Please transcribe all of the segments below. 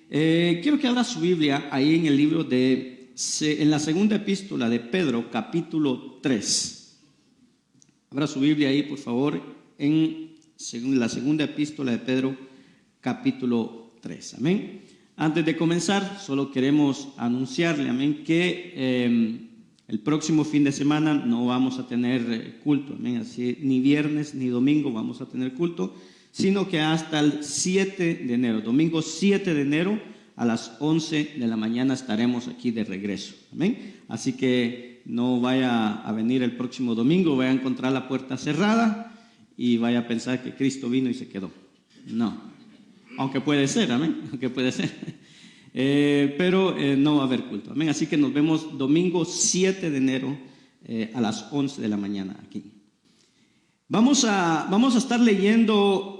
Quiero que abra su Biblia ahí en el libro en la segunda epístola de Pedro, capítulo 3. Abra su Biblia ahí, por favor, en la segunda epístola de Pedro, capítulo 3. Amén. Antes de comenzar, solo queremos anunciarle, amén, que el próximo fin de semana no vamos a tener culto, amén. Así, ni viernes ni domingo vamos a tener culto, sino que hasta el 7 de enero, domingo 7 de enero, a las 11 de la mañana estaremos aquí de regreso, amén. Así que no vaya a venir el próximo domingo, vaya a encontrar la puerta cerrada y vaya a pensar que Cristo vino y se quedó. No. Aunque puede ser, amén, aunque puede ser. Pero no va a haber culto, amén. Así que nos vemos domingo 7 de enero a las 11 de la mañana aquí. Vamos a estar leyendo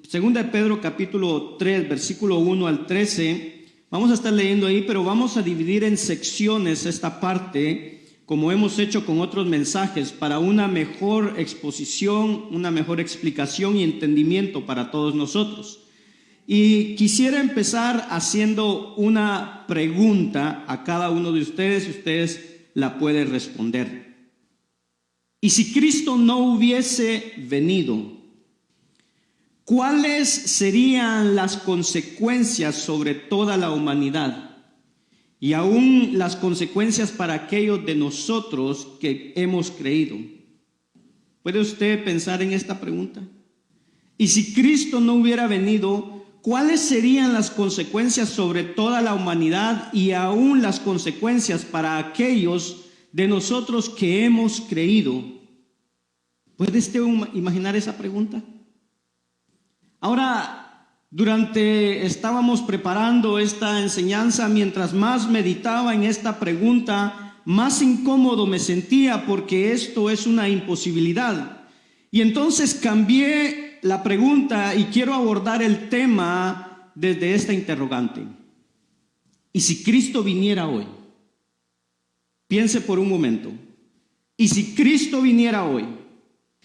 segunda de Pedro capítulo 3, versículo 1 al 13. Vamos a estar leyendo ahí, pero vamos a dividir en secciones esta parte, como hemos hecho con otros mensajes, para una mejor exposición, una mejor explicación y entendimiento para todos nosotros. Y quisiera empezar haciendo una pregunta a cada uno de ustedes, y ustedes la pueden responder. Y si Cristo no hubiese venido, ¿cuáles serían las consecuencias sobre toda la humanidad? Y aún las consecuencias para aquellos de nosotros que hemos creído. ¿Puede usted pensar en esta pregunta? Y si Cristo no hubiera venido, ¿cuáles serían las consecuencias sobre toda la humanidad y aún las consecuencias para aquellos de nosotros que hemos creído? ¿Puede usted imaginar esa pregunta? Ahora, estábamos preparando esta enseñanza, mientras más meditaba en esta pregunta, más incómodo me sentía, porque esto es una imposibilidad. Y entonces cambié la pregunta y quiero abordar el tema desde esta interrogante. ¿Y si Cristo viniera hoy? Piense por un momento. ¿Y si Cristo viniera hoy?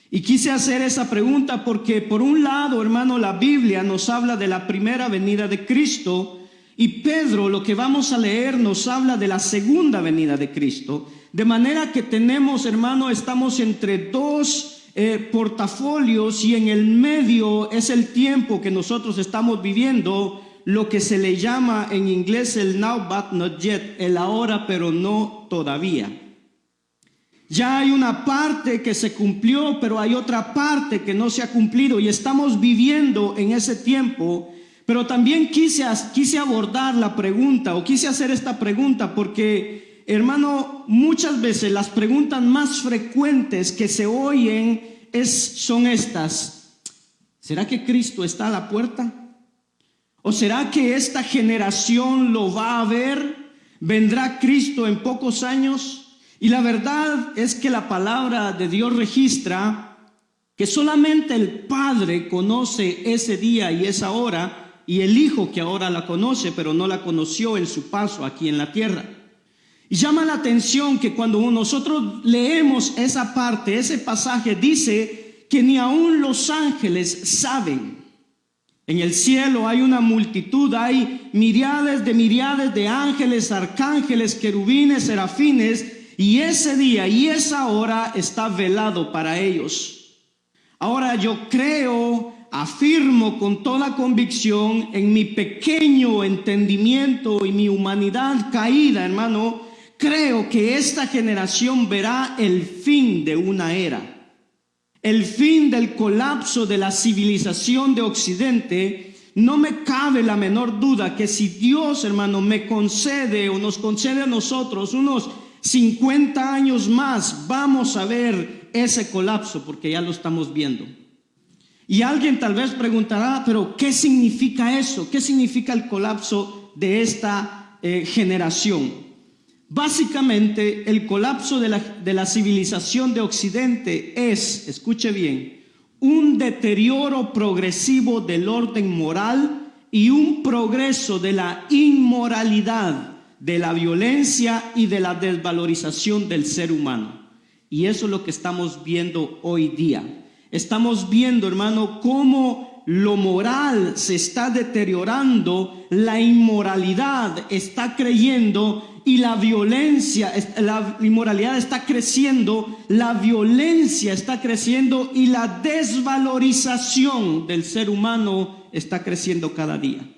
Y quise hacer esa pregunta porque, por un lado, hermano, la Biblia nos habla de la primera venida de Cristo, y Pedro, lo que vamos a leer, nos habla de la segunda venida de Cristo. De manera que tenemos, hermano, estamos entre dos portafolios, y en el medio es el tiempo que nosotros estamos viviendo, lo que se le llama en inglés el now but not yet, el ahora pero no todavía. Ya hay una parte que se cumplió, pero hay otra parte que no se ha cumplido, y estamos viviendo en ese tiempo. Pero también quise abordar la pregunta, o quise hacer esta pregunta porque, hermano, muchas veces las preguntas más frecuentes que se oyen son estas: ¿será que Cristo está a la puerta? ¿O será que esta generación lo va a ver? ¿Vendrá Cristo en pocos años? Y la verdad es que la palabra de Dios registra que solamente el Padre conoce ese día y esa hora, y el Hijo que ahora la conoce, pero no la conoció en su paso aquí en la tierra. Y llama la atención que cuando nosotros leemos esa parte, ese pasaje, dice que ni aún los ángeles saben. En el cielo hay una multitud, hay miríades de ángeles, arcángeles, querubines, serafines, y ese día y esa hora está velado para ellos. Ahora yo afirmo con toda convicción, en mi pequeño entendimiento y mi humanidad caída, hermano, creo que esta generación verá el fin de una era, el fin del colapso de la civilización de Occidente. No me cabe la menor duda que si Dios, hermano, me concede o nos concede a nosotros unos 50 años más, vamos a ver ese colapso, porque ya lo estamos viendo. Y alguien tal vez preguntará, pero ¿qué significa eso? ¿Qué significa el colapso de esta generación? Básicamente, el colapso de la civilización de Occidente es, escuche bien, un deterioro progresivo del orden moral y un progreso de la inmoralidad, de la violencia y de la desvalorización del ser humano. Y eso es lo que estamos viendo hoy día. Estamos viendo, hermano, cómo lo moral se está deteriorando, la inmoralidad está creyendo y la inmoralidad está creciendo, la violencia está creciendo y la desvalorización del ser humano está creciendo cada día.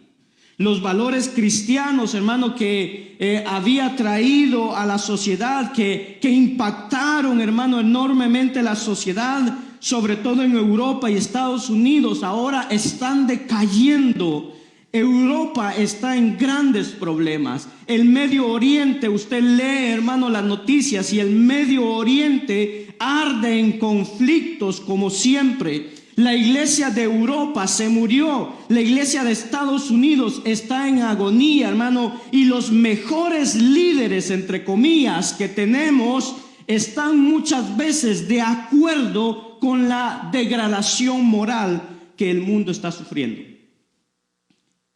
Los valores cristianos, hermano, que había traído a la sociedad, que impactaron, hermano, enormemente la sociedad, sobre todo en Europa y Estados Unidos, ahora están decayendo. Europa está en grandes problemas. El Medio Oriente, usted lee, hermano, las noticias, y el Medio Oriente arde en conflictos como siempre. La iglesia de Europa se murió, la iglesia de Estados Unidos está en agonía, hermano, y los mejores líderes, entre comillas, que tenemos, están muchas veces de acuerdo con la degradación moral que el mundo está sufriendo.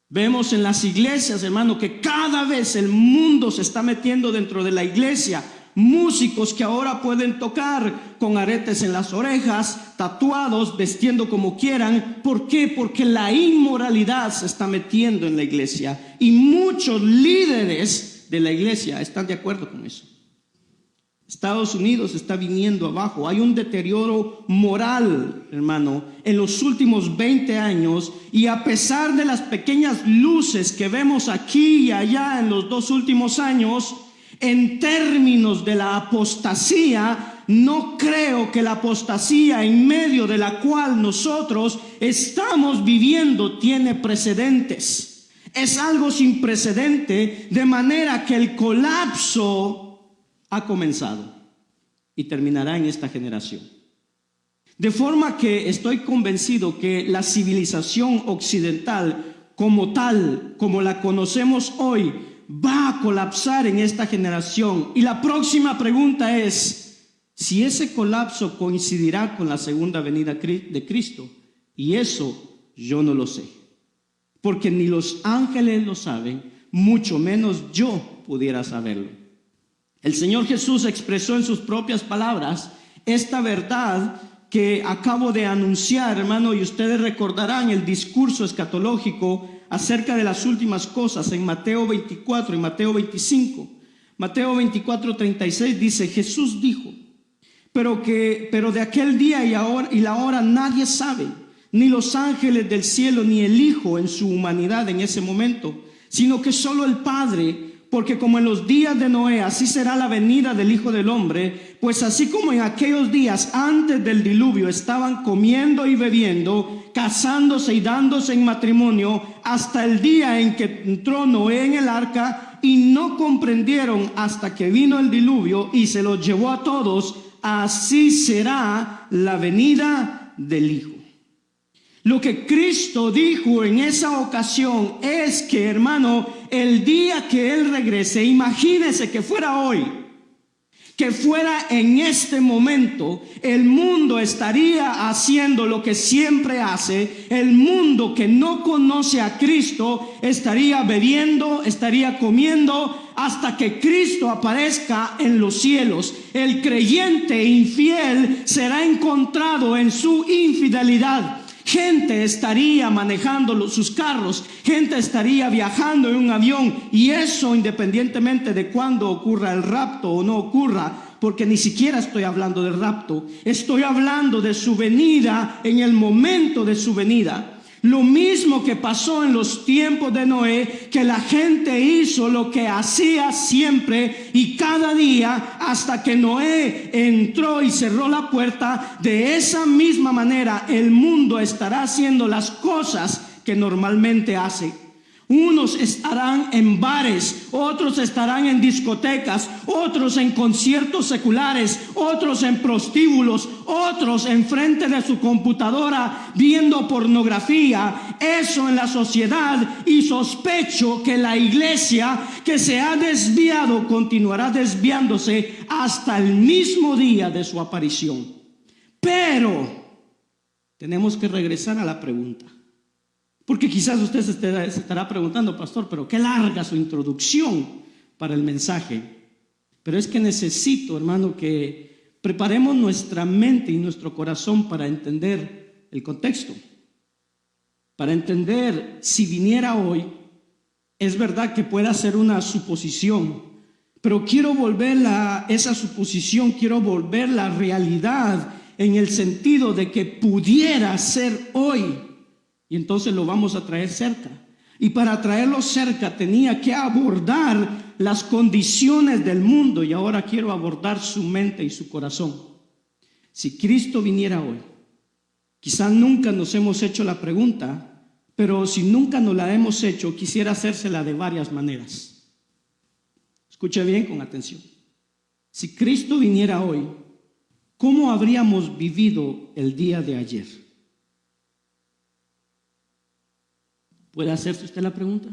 Vemos en las iglesias, hermano, que cada vez el mundo se está metiendo dentro de la iglesia. Músicos que ahora pueden tocar con aretes en las orejas, tatuados, vestiendo como quieran. ¿Por qué? Porque la inmoralidad se está metiendo en la iglesia y muchos líderes de la iglesia están de acuerdo con eso. Estados Unidos está viniendo abajo. Hay un deterioro moral, hermano, en los últimos 20 años, y a pesar de las pequeñas luces que vemos aquí y allá en los 2 últimos años, en términos de la apostasía, no creo que la apostasía en medio de la cual nosotros estamos viviendo tiene precedentes. Es algo sin precedente, de manera que el colapso ha comenzado y terminará en esta generación. De forma que estoy convencido que la civilización occidental como tal, como la conocemos hoy, va a colapsar en esta generación. Y la próxima pregunta es si ese colapso coincidirá con la segunda venida de Cristo. Y eso yo no lo sé, porque ni los ángeles lo saben, mucho menos yo pudiera saberlo. El Señor Jesús expresó en sus propias palabras esta verdad que acabo de anunciar, hermano, y ustedes recordarán el discurso escatológico acerca de las últimas cosas en Mateo 24 y Mateo 25. Mateo 24:36 dice: Jesús dijo, pero de aquel día y la hora nadie sabe, ni los ángeles del cielo, ni el Hijo en su humanidad en ese momento, sino que solo el Padre. Porque como en los días de Noé, así será la venida del Hijo del Hombre. Pues así como en aquellos días antes del diluvio estaban comiendo y bebiendo, casándose y dándose en matrimonio, hasta el día en que entró Noé en el arca, y no comprendieron hasta que vino el diluvio y se los llevó a todos, así será la venida del Hijo. Lo que Cristo dijo en esa ocasión es que, hermano, el día que Él regrese, imagínese que fuera hoy, que fuera en este momento, el mundo estaría haciendo lo que siempre hace. El mundo que no conoce a Cristo estaría bebiendo, estaría comiendo hasta que Cristo aparezca en los cielos. El creyente infiel será encontrado en su infidelidad. Gente estaría manejando sus carros, gente estaría viajando en un avión, y eso independientemente de cuándo ocurra el rapto o no ocurra, porque ni siquiera estoy hablando del rapto, estoy hablando de su venida, en el momento de su venida. Lo mismo que pasó en los tiempos de Noé, que la gente hizo lo que hacía siempre y cada día hasta que Noé entró y cerró la puerta. De esa misma manera el mundo estará haciendo las cosas que normalmente hace. Unos estarán en bares, otros estarán en discotecas, otros en conciertos seculares, otros en prostíbulos, otros enfrente de su computadora viendo pornografía. Eso en la sociedad, y sospecho que la iglesia, que se ha desviado, continuará desviándose hasta el mismo día de su aparición. Pero tenemos que regresar a la pregunta. Porque quizás usted se estará preguntando: pastor, pero qué larga su introducción para el mensaje. Pero es que necesito, hermano, que preparemos nuestra mente y nuestro corazón para entender el contexto. para entender si viniera hoy. Es verdad que puede ser una suposición, pero quiero volverla, esa suposición, quiero volverla realidad en el sentido de que pudiera ser hoy. Y entonces lo vamos a traer cerca. Y para traerlo cerca tenía que abordar las condiciones del mundo. Y ahora quiero abordar su mente y su corazón. Si Cristo viniera hoy, quizás nunca nos hemos hecho la pregunta, pero si nunca nos la hemos hecho, quisiera hacérsela de varias maneras. Escuche bien con atención. Si Cristo viniera hoy, ¿cómo habríamos vivido el día de ayer? ¿Puede hacerse usted la pregunta?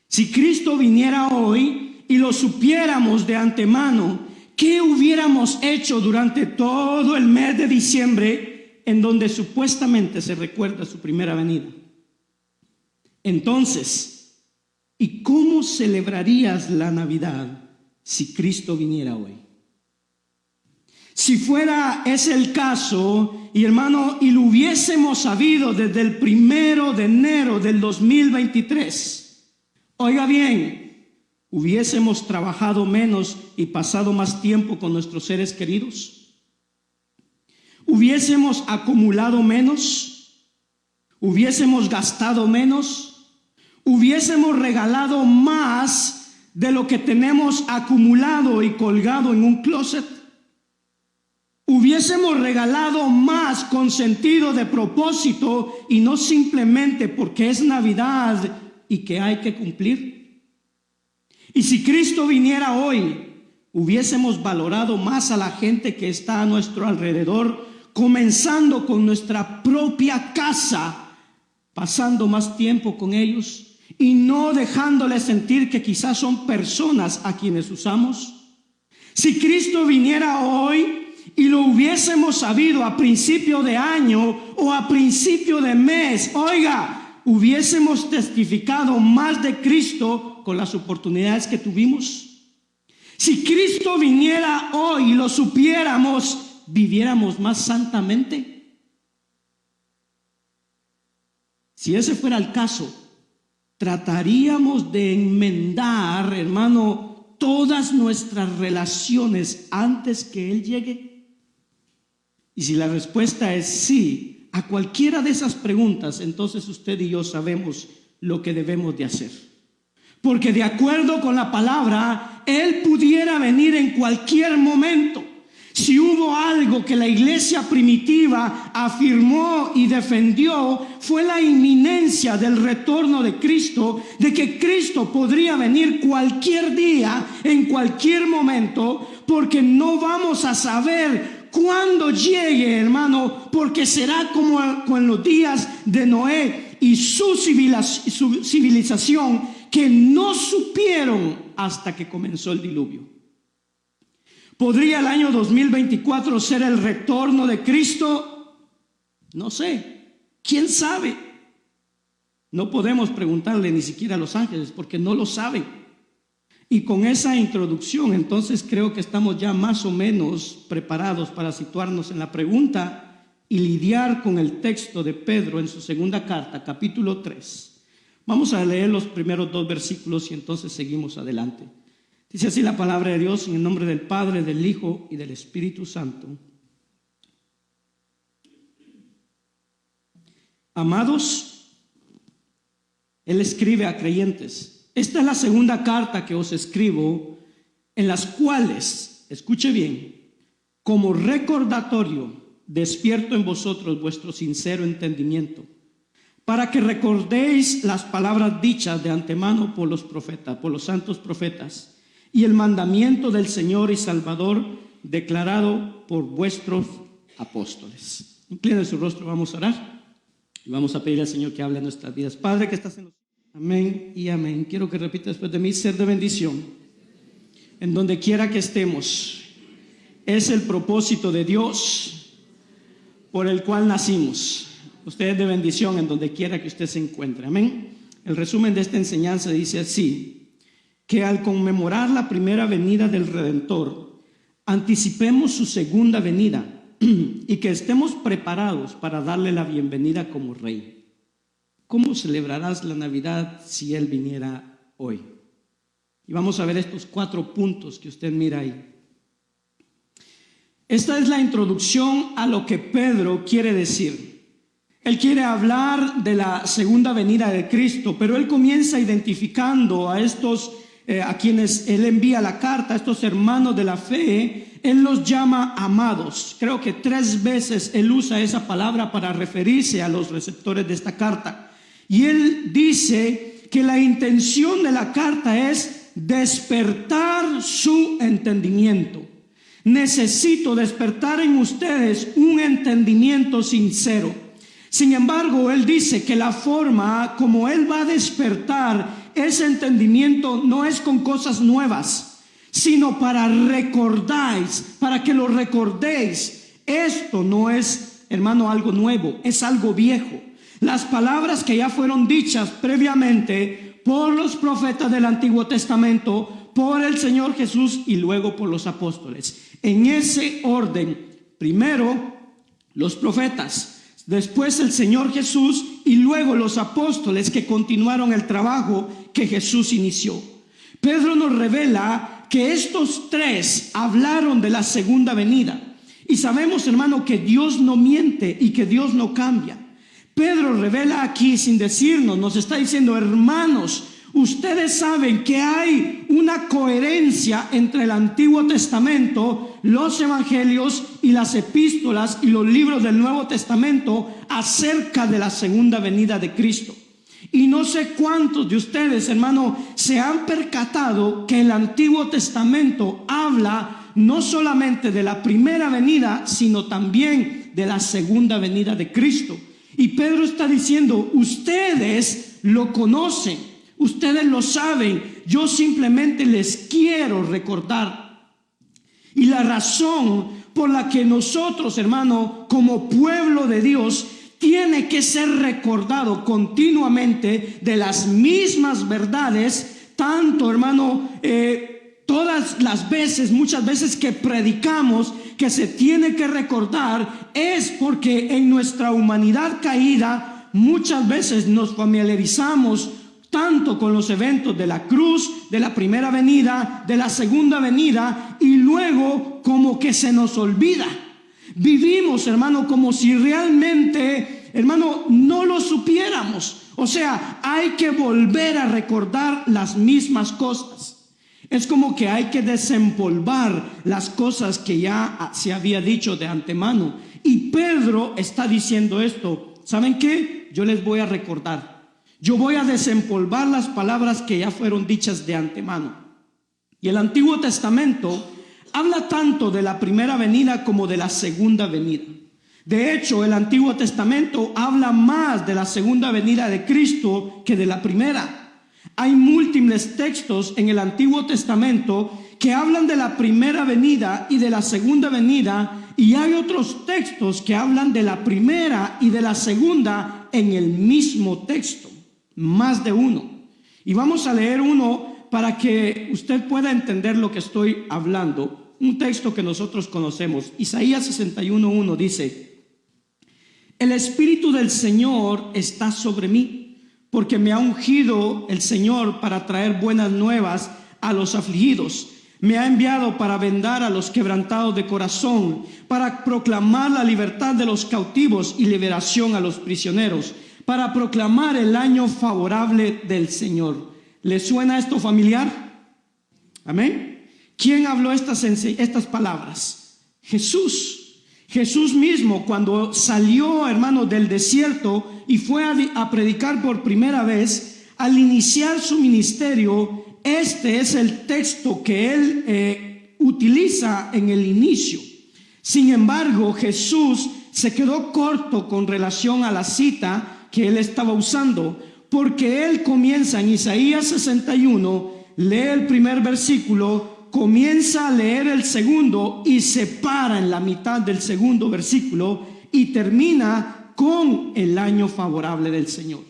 Si Cristo viniera hoy y lo supiéramos de antemano, ¿qué hubiéramos hecho durante todo el mes de diciembre en donde supuestamente se recuerda su primera venida? Entonces, ¿y cómo celebrarías la Navidad si Cristo viniera hoy? Si fuera ese el caso, y hermano, y lo hubiésemos sabido desde el 1 de enero del 2023, oiga bien, ¿hubiésemos trabajado menos y pasado más tiempo con nuestros seres queridos? ¿Hubiésemos acumulado menos? ¿Hubiésemos gastado menos? ¿Hubiésemos regalado más de lo que tenemos acumulado y colgado en un closet? ¿Hubiésemos regalado más con sentido de propósito y no simplemente porque es Navidad y que hay que cumplir? Y si Cristo viniera hoy, ¿hubiésemos valorado más a la gente que está a nuestro alrededor, comenzando con nuestra propia casa, pasando más tiempo con ellos y no dejándoles sentir que quizás son personas a quienes usamos? Si Cristo viniera hoy y lo hubiésemos sabido a principio de año o a principio de mes, oiga, hubiésemos testificado más de Cristo con las oportunidades que tuvimos. Si Cristo viniera hoy y lo supiéramos, ¿viviéramos más santamente? Si ese fuera el caso, trataríamos de enmendar, hermano, todas nuestras relaciones antes que Él llegue. Y si la respuesta es sí a cualquiera de esas preguntas, entonces usted y yo sabemos lo que debemos de hacer. Porque de acuerdo con la palabra, Él pudiera venir en cualquier momento. Si hubo algo que la iglesia primitiva afirmó y defendió, fue la inminencia del retorno de Cristo, de que Cristo podría venir cualquier día, en cualquier momento, porque no vamos a saber cuándo llegue, hermano, porque será como en los días de Noé y su civilización, que no supieron hasta que comenzó el diluvio. ¿Podría el año 2024 ser el retorno de Cristo? No sé. ¿Quién sabe? No podemos preguntarle ni siquiera a los ángeles porque no lo saben. Y con esa introducción, entonces creo que estamos ya más o menos preparados para situarnos en la pregunta y lidiar con el texto de Pedro en su segunda carta, capítulo 3. Vamos a leer los primeros 2 versículos y entonces seguimos adelante. Dice así la palabra de Dios, en el nombre del Padre, del Hijo y del Espíritu Santo. Amados, Él escribe a creyentes. Esta es la segunda carta que os escribo, en las cuales, escuche bien, como recordatorio, despierto en vosotros vuestro sincero entendimiento, para que recordéis las palabras dichas de antemano por los profetas, por los santos profetas, y el mandamiento del Señor y Salvador declarado por vuestros apóstoles. Inclinen su rostro, vamos a orar y vamos a pedir al Señor que hable en nuestras vidas. Padre que estás en los cielos, amén y amén. Quiero que repita después de mí: ser de bendición en donde quiera que estemos. Es el propósito de Dios por el cual nacimos. Usted es de bendición en donde quiera que usted se encuentre, amén. El resumen de esta enseñanza dice así: que al conmemorar la primera venida del Redentor, anticipemos su segunda venida y que estemos preparados para darle la bienvenida como Rey. ¿cómo celebrarás la Navidad si Él viniera hoy? Y vamos a ver estos 4 puntos que usted mira ahí. Esta es la introducción a lo que Pedro quiere decir. Él quiere hablar de la segunda venida de Cristo, pero él comienza identificando a estos a quienes él envía la carta, a estos hermanos de la fe. Él los llama amados. Creo que 3 veces él usa esa palabra para referirse a los receptores de esta carta. Y él dice que la intención de la carta es despertar su entendimiento. Necesito despertar en ustedes un entendimiento sincero. Sin embargo, él dice que la forma como él va a despertar ese entendimiento no es con cosas nuevas, sino para que lo recordéis. Esto no es, hermano, algo nuevo, es algo viejo. Las palabras que ya fueron dichas previamente por los profetas del Antiguo Testamento, por el Señor Jesús y luego por los apóstoles. En ese orden, primero los profetas, después el Señor Jesús y luego los apóstoles que continuaron el trabajo que Jesús inició. Pedro nos revela que estos 3 hablaron de la segunda venida. Y sabemos, hermano, que Dios no miente y que Dios no cambia. Pedro revela aquí sin decirnos, nos está diciendo: hermanos, ustedes saben que hay una coherencia entre el Antiguo Testamento, los evangelios y las epístolas y los libros del Nuevo Testamento acerca de la segunda venida de Cristo. Y no sé cuántos de ustedes, hermano, se han percatado que el Antiguo Testamento habla no solamente de la primera venida, sino también de la segunda venida de Cristo. Y Pedro está diciendo: ustedes lo conocen, ustedes lo saben, yo simplemente les quiero recordar. Y la razón por la que nosotros, hermano, como pueblo de Dios, tiene que ser recordado continuamente de las mismas verdades, tanto, hermano, todas las veces, muchas veces que predicamos que se tiene que recordar, es porque en nuestra humanidad caída muchas veces nos familiarizamos tanto con los eventos de la cruz, de la primera venida, de la segunda venida, y luego como que se nos olvida. Vivimos, hermano, como si realmente, hermano, no lo supiéramos. O sea, hay que volver a recordar las mismas cosas. Es como que hay que desempolvar las cosas que ya se había dicho de antemano. Y Pedro está diciendo esto: ¿saben qué? Yo les voy a recordar. Yo voy a desempolvar las palabras que ya fueron dichas de antemano. Y el Antiguo Testamento habla tanto de la primera venida como de la segunda venida. De hecho, el Antiguo Testamento habla más de la segunda venida de Cristo que de la primera. Hay múltiples textos en el Antiguo Testamento que hablan de la primera venida y de la segunda venida, y hay otros textos que hablan de la primera y de la segunda en el mismo texto, más de uno. Y vamos a leer uno para que usted pueda entender lo que estoy hablando. Un texto que nosotros conocemos, Isaías 61:1 dice: el Espíritu del Señor está sobre mí, porque me ha ungido el Señor para traer buenas nuevas a los afligidos. Me ha enviado para vendar a los quebrantados de corazón, para proclamar la libertad de los cautivos y liberación a los prisioneros, para proclamar el año favorable del Señor. ¿Le suena esto familiar? Amén. ¿Quién habló estas palabras? Jesús. Jesús mismo, cuando salió, hermano, del desierto y fue a predicar por primera vez, al iniciar su ministerio, este es el texto que él utiliza en el inicio. Sin embargo, Jesús se quedó corto con relación a la cita que él estaba usando, porque él comienza en Isaías 61, lee el primer versículo, comienza a leer el segundo y se para en la mitad del segundo versículo y termina con el año favorable del Señor.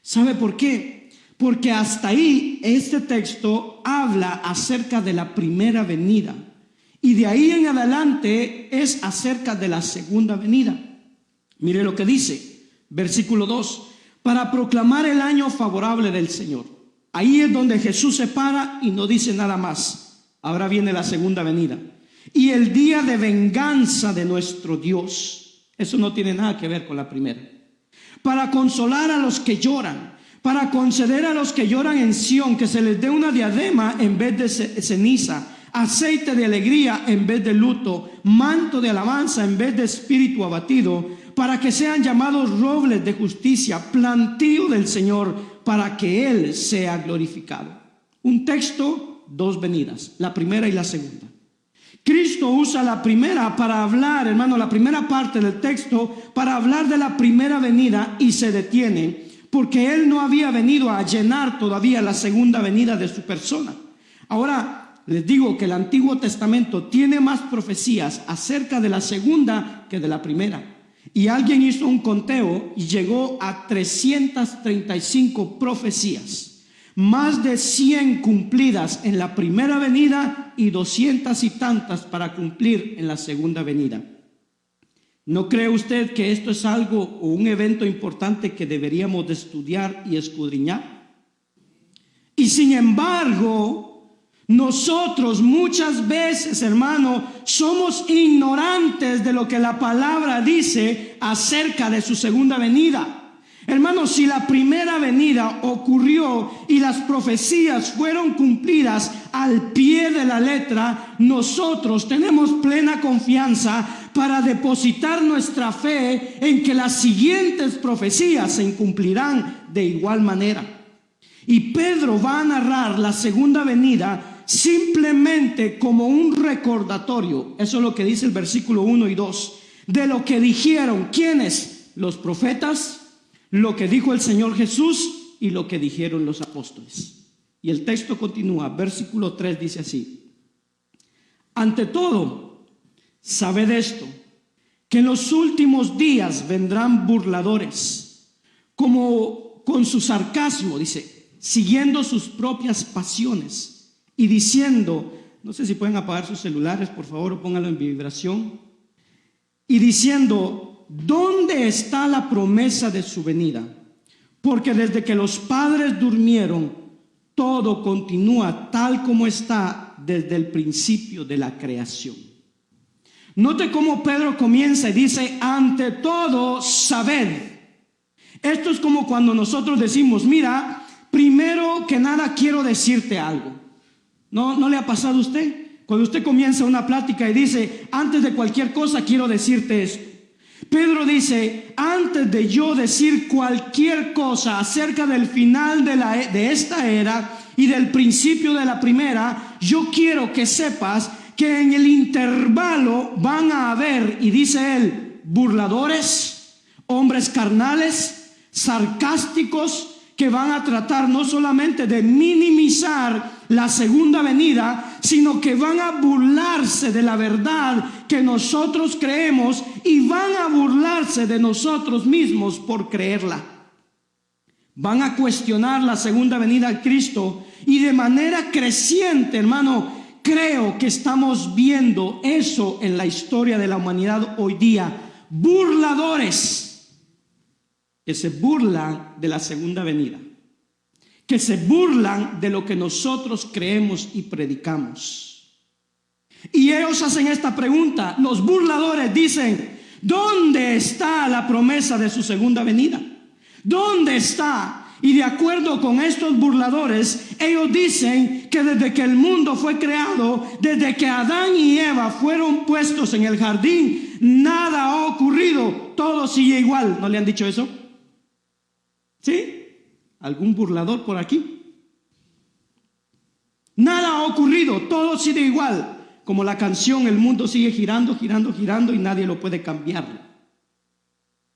¿Sabe por qué? Porque hasta ahí este texto habla acerca de la primera venida y de ahí en adelante es acerca de la segunda venida. Mire lo que dice, versículo 2: para proclamar el año favorable del Señor. Ahí es donde Jesús se para y no dice nada más. Ahora viene la segunda venida. Y el día de venganza de nuestro Dios. Eso no tiene nada que ver con la primera. Para consolar a los que lloran, para conceder a los que lloran en Sión que se les dé una diadema en vez de ceniza, aceite de alegría en vez de luto, manto de alabanza en vez de espíritu abatido, para que sean llamados robles de justicia, plantío del Señor, para que Él sea glorificado. Un texto, dos venidas, la primera y la segunda. Cristo usa la primera para hablar, hermano, la primera parte del texto para hablar de la primera venida y se detiene porque Él no había venido a llenar todavía la segunda venida de su persona. Ahora les digo que el Antiguo Testamento tiene más profecías acerca de la segunda que de la primera. Y alguien hizo un conteo y llegó a 335 profecías. Más de 100 cumplidas en la primera venida y 200 y tantas para cumplir en la segunda venida. ¿No cree usted que esto es algo o un evento importante que deberíamos de estudiar y escudriñar? Y sin embargo, nosotros muchas veces, hermano, somos ignorantes de lo que la palabra dice acerca de su segunda venida. Hermanos, si la primera venida ocurrió y las profecías fueron cumplidas al pie de la letra, nosotros tenemos plena confianza para depositar nuestra fe en que las siguientes profecías se cumplirán de igual manera. Y Pedro va a narrar la segunda venida simplemente como un recordatorio. Eso es lo que dice el versículo 1 y 2 de lo que dijeron, ¿quiénes? Los profetas, lo que dijo el Señor Jesús y lo que dijeron los apóstoles. Y el texto continúa, versículo 3 dice así: ante todo, sabed esto, que en los últimos días vendrán burladores, como con su sarcasmo, dice, siguiendo sus propias pasiones y diciendo, no sé si pueden apagar sus celulares, por favor, o pónganlo en vibración, y diciendo, ¿dónde está la promesa de su venida? Porque desde que los padres durmieron, todo continúa tal como está desde el principio de la creación. Note cómo Pedro comienza y dice, ante todo, sabed. Esto es como cuando nosotros decimos, mira, primero que nada quiero decirte algo. ¿No le ha pasado a usted? Cuando usted comienza una plática y dice, antes de cualquier cosa quiero decirte esto. Pedro dice, antes de yo decir cualquier cosa acerca del final de esta era y del principio de la primera, yo quiero que sepas que en el intervalo van a haber, y dice él, burladores, hombres carnales, sarcásticos, que van a tratar no solamente de minimizar la segunda venida, sino que van a burlarse de la verdad que nosotros creemos y van a burlarse de nosotros mismos por creerla. Van a cuestionar la segunda venida de Cristo y de manera creciente, hermano, creo que estamos viendo eso en la historia de la humanidad hoy día. Burladores que se burlan de la segunda venida, que se burlan de lo que nosotros creemos y predicamos. Y ellos hacen esta pregunta, los burladores dicen, ¿dónde está la promesa de su segunda venida? ¿Dónde está? Y de acuerdo con estos burladores, ellos dicen que desde que el mundo fue creado, desde que Adán y Eva fueron puestos en el jardín, nada ha ocurrido, todo sigue igual. ¿No le han dicho eso? ¿Sí? ¿Algún burlador por aquí? Nada ha ocurrido, todo sigue igual. Como la canción, el mundo sigue girando, girando, girando y nadie lo puede cambiar.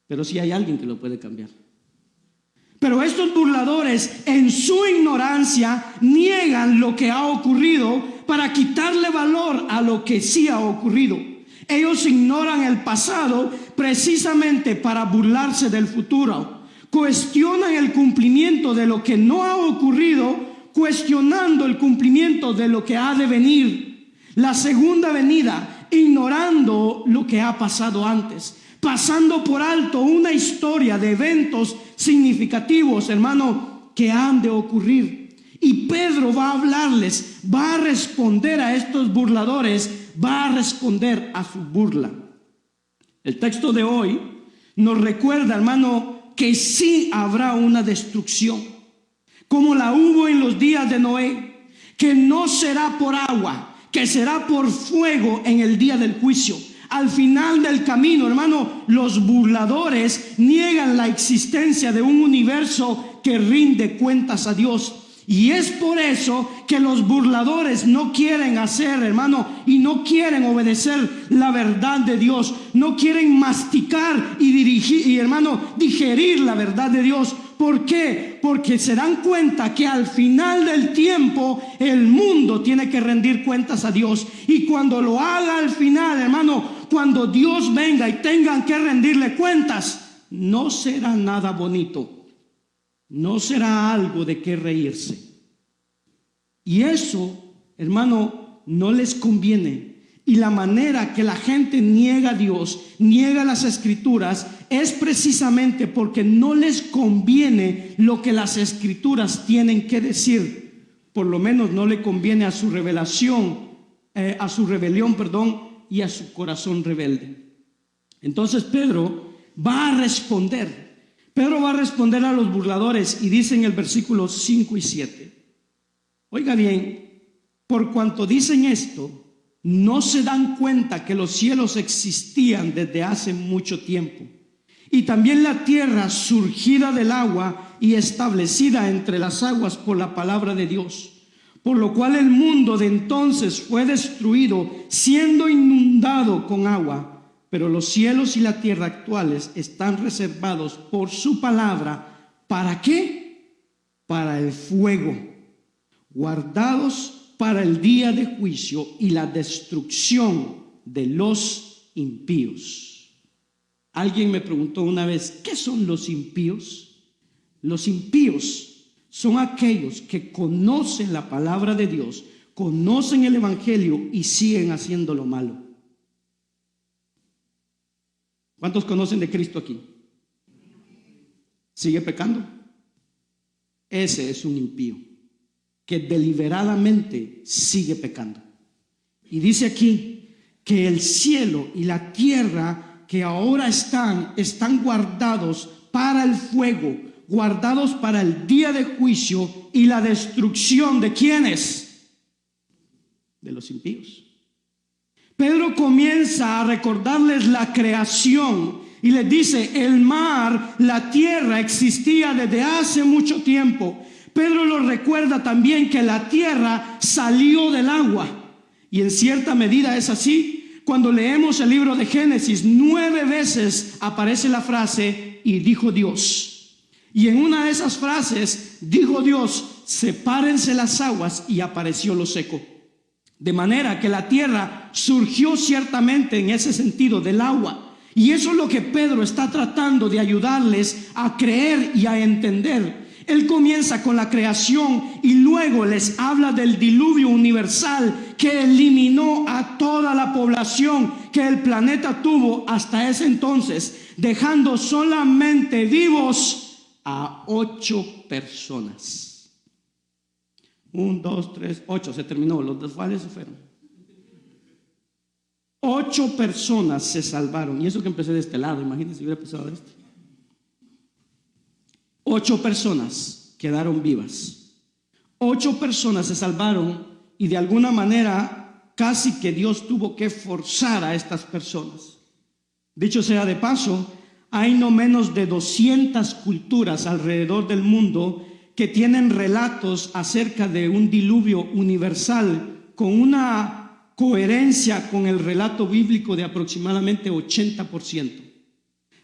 Pero sí hay alguien que lo puede cambiar. Pero estos burladores, en su ignorancia, niegan lo que ha ocurrido para quitarle valor a lo que sí ha ocurrido. Ellos ignoran el pasado precisamente para burlarse del futuro. Cuestionan el cumplimiento de lo que no ha ocurrido, cuestionando el cumplimiento de lo que ha de venir. La segunda venida, ignorando lo que ha pasado antes. pasando por alto una historia de eventos significativos, hermano, que han de ocurrir. Y Pedro va a hablarles, va a responder a estos burladores, va a responder a su burla. El texto de hoy nos recuerda, hermano, que sí habrá una destrucción, como la hubo en los días de Noé, que no será por agua, que será por fuego en el día del juicio. Al final del camino, hermano, los burladores niegan la existencia de un universo que rinde cuentas a Dios. Y es por eso que los burladores no quieren hacer, hermano, y no quieren obedecer la verdad de Dios. No quieren masticar y dirigir, y hermano, digerir la verdad de Dios. ¿Por qué? Porque se dan cuenta que al final del tiempo el mundo tiene que rendir cuentas a Dios. Y cuando lo haga al final, hermano, cuando Dios venga y tengan que rendirle cuentas, no será nada bonito. No será algo de qué reírse. Y eso, hermano, no les conviene. Y la manera que la gente niega a Dios, niega las Escrituras, es precisamente porque no les conviene lo que las Escrituras tienen que decir. Por lo menos no le conviene a su rebelión, y a su corazón rebelde. Entonces Pedro va a responder. Pedro va a responder a los burladores y dice en el versículo 5 y 7. Oiga bien, por cuanto dicen esto, no se dan cuenta que los cielos existían desde hace mucho tiempo, y también la tierra surgida del agua y establecida entre las aguas por la palabra de Dios, por lo cual el mundo de entonces fue destruido, siendo inundado con agua. Pero los cielos y la tierra actuales están reservados por su palabra. ¿Para qué? Para el fuego, guardados para el día de juicio y la destrucción de los impíos. Alguien me preguntó una vez, ¿qué son los impíos? Los impíos son aquellos que conocen la palabra de Dios, conocen el evangelio y siguen haciendo lo malo. ¿Cuántos conocen de Cristo aquí? ¿Sigue pecando? Ese es un impío que deliberadamente sigue pecando. Y dice aquí que el cielo y la tierra que ahora están guardados para el fuego, guardados para el día de juicio y la destrucción de ¿quiénes? De los impíos. Pedro comienza a recordarles la creación y les dice, el mar, la tierra existía desde hace mucho tiempo. Pedro los recuerda también que la tierra salió del agua. Y en cierta medida es así. Cuando leemos el libro de Génesis, 9 veces aparece la frase, y dijo Dios. Y en una de esas frases, dijo Dios, sepárense las aguas, y apareció lo seco. De manera que la tierra surgió ciertamente en ese sentido del agua. Y eso es lo que Pedro está tratando de ayudarles a creer y a entender. Él comienza con la creación y luego les habla del diluvio universal que eliminó a toda la población que el planeta tuvo hasta ese entonces, dejando solamente vivos a 8 personas. 1, 2, 3, 8, se terminó, los dos cuales se fueron. 8 personas se salvaron, y eso que empecé de este lado, imagínense si hubiera empezado de este. 8 personas quedaron vivas. 8 personas se salvaron, y de alguna manera casi que Dios tuvo que forzar a estas personas. Dicho sea de paso, hay no menos de 200 culturas alrededor del mundo que tienen relatos acerca de un diluvio universal con una coherencia con el relato bíblico de aproximadamente 80%.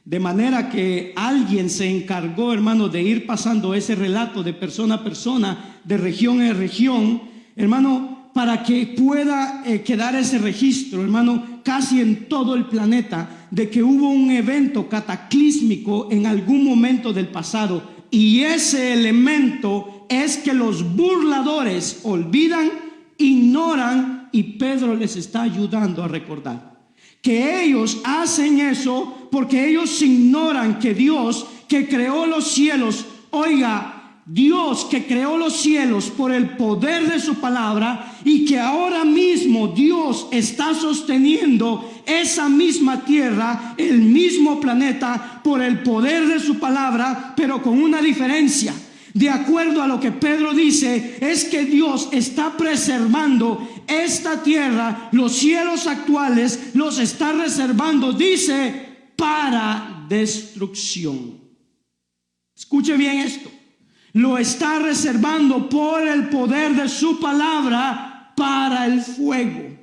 De manera que alguien se encargó, hermano, de ir pasando ese relato de persona a persona, de región en región, hermano, para que pueda quedar ese registro, hermano, casi en todo el planeta, de que hubo un evento cataclísmico en algún momento del pasado. Y ese elemento es que los burladores olvidan, ignoran, y Pedro les está ayudando a recordar que ellos hacen eso porque ellos ignoran que Dios que creó los cielos, oiga, Dios que creó los cielos por el poder de su palabra, y que ahora mismo Dios está sosteniendo esa misma tierra, el mismo planeta, por el poder de su palabra, pero con una diferencia. De acuerdo a lo que Pedro dice, es que Dios está preservando esta tierra, los cielos actuales los está reservando, dice, para destrucción. Escuche bien esto. Lo está reservando por el poder de su palabra para el fuego.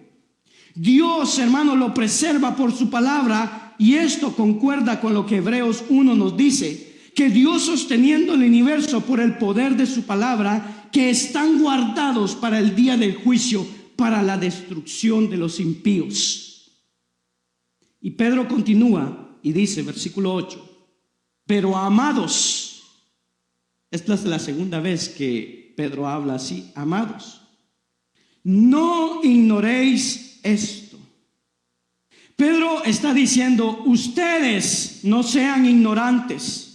Dios, hermano, lo preserva por su palabra, y esto concuerda con lo que Hebreos 1 nos dice, que Dios sosteniendo el universo por el poder de su palabra, que están guardados para el día del juicio, para la destrucción de los impíos. Y Pedro continúa y dice, versículo 8, pero amados, esta es la segunda vez que Pedro habla así, amados, no ignoréis esto. Pedro está diciendo, ustedes no sean ignorantes.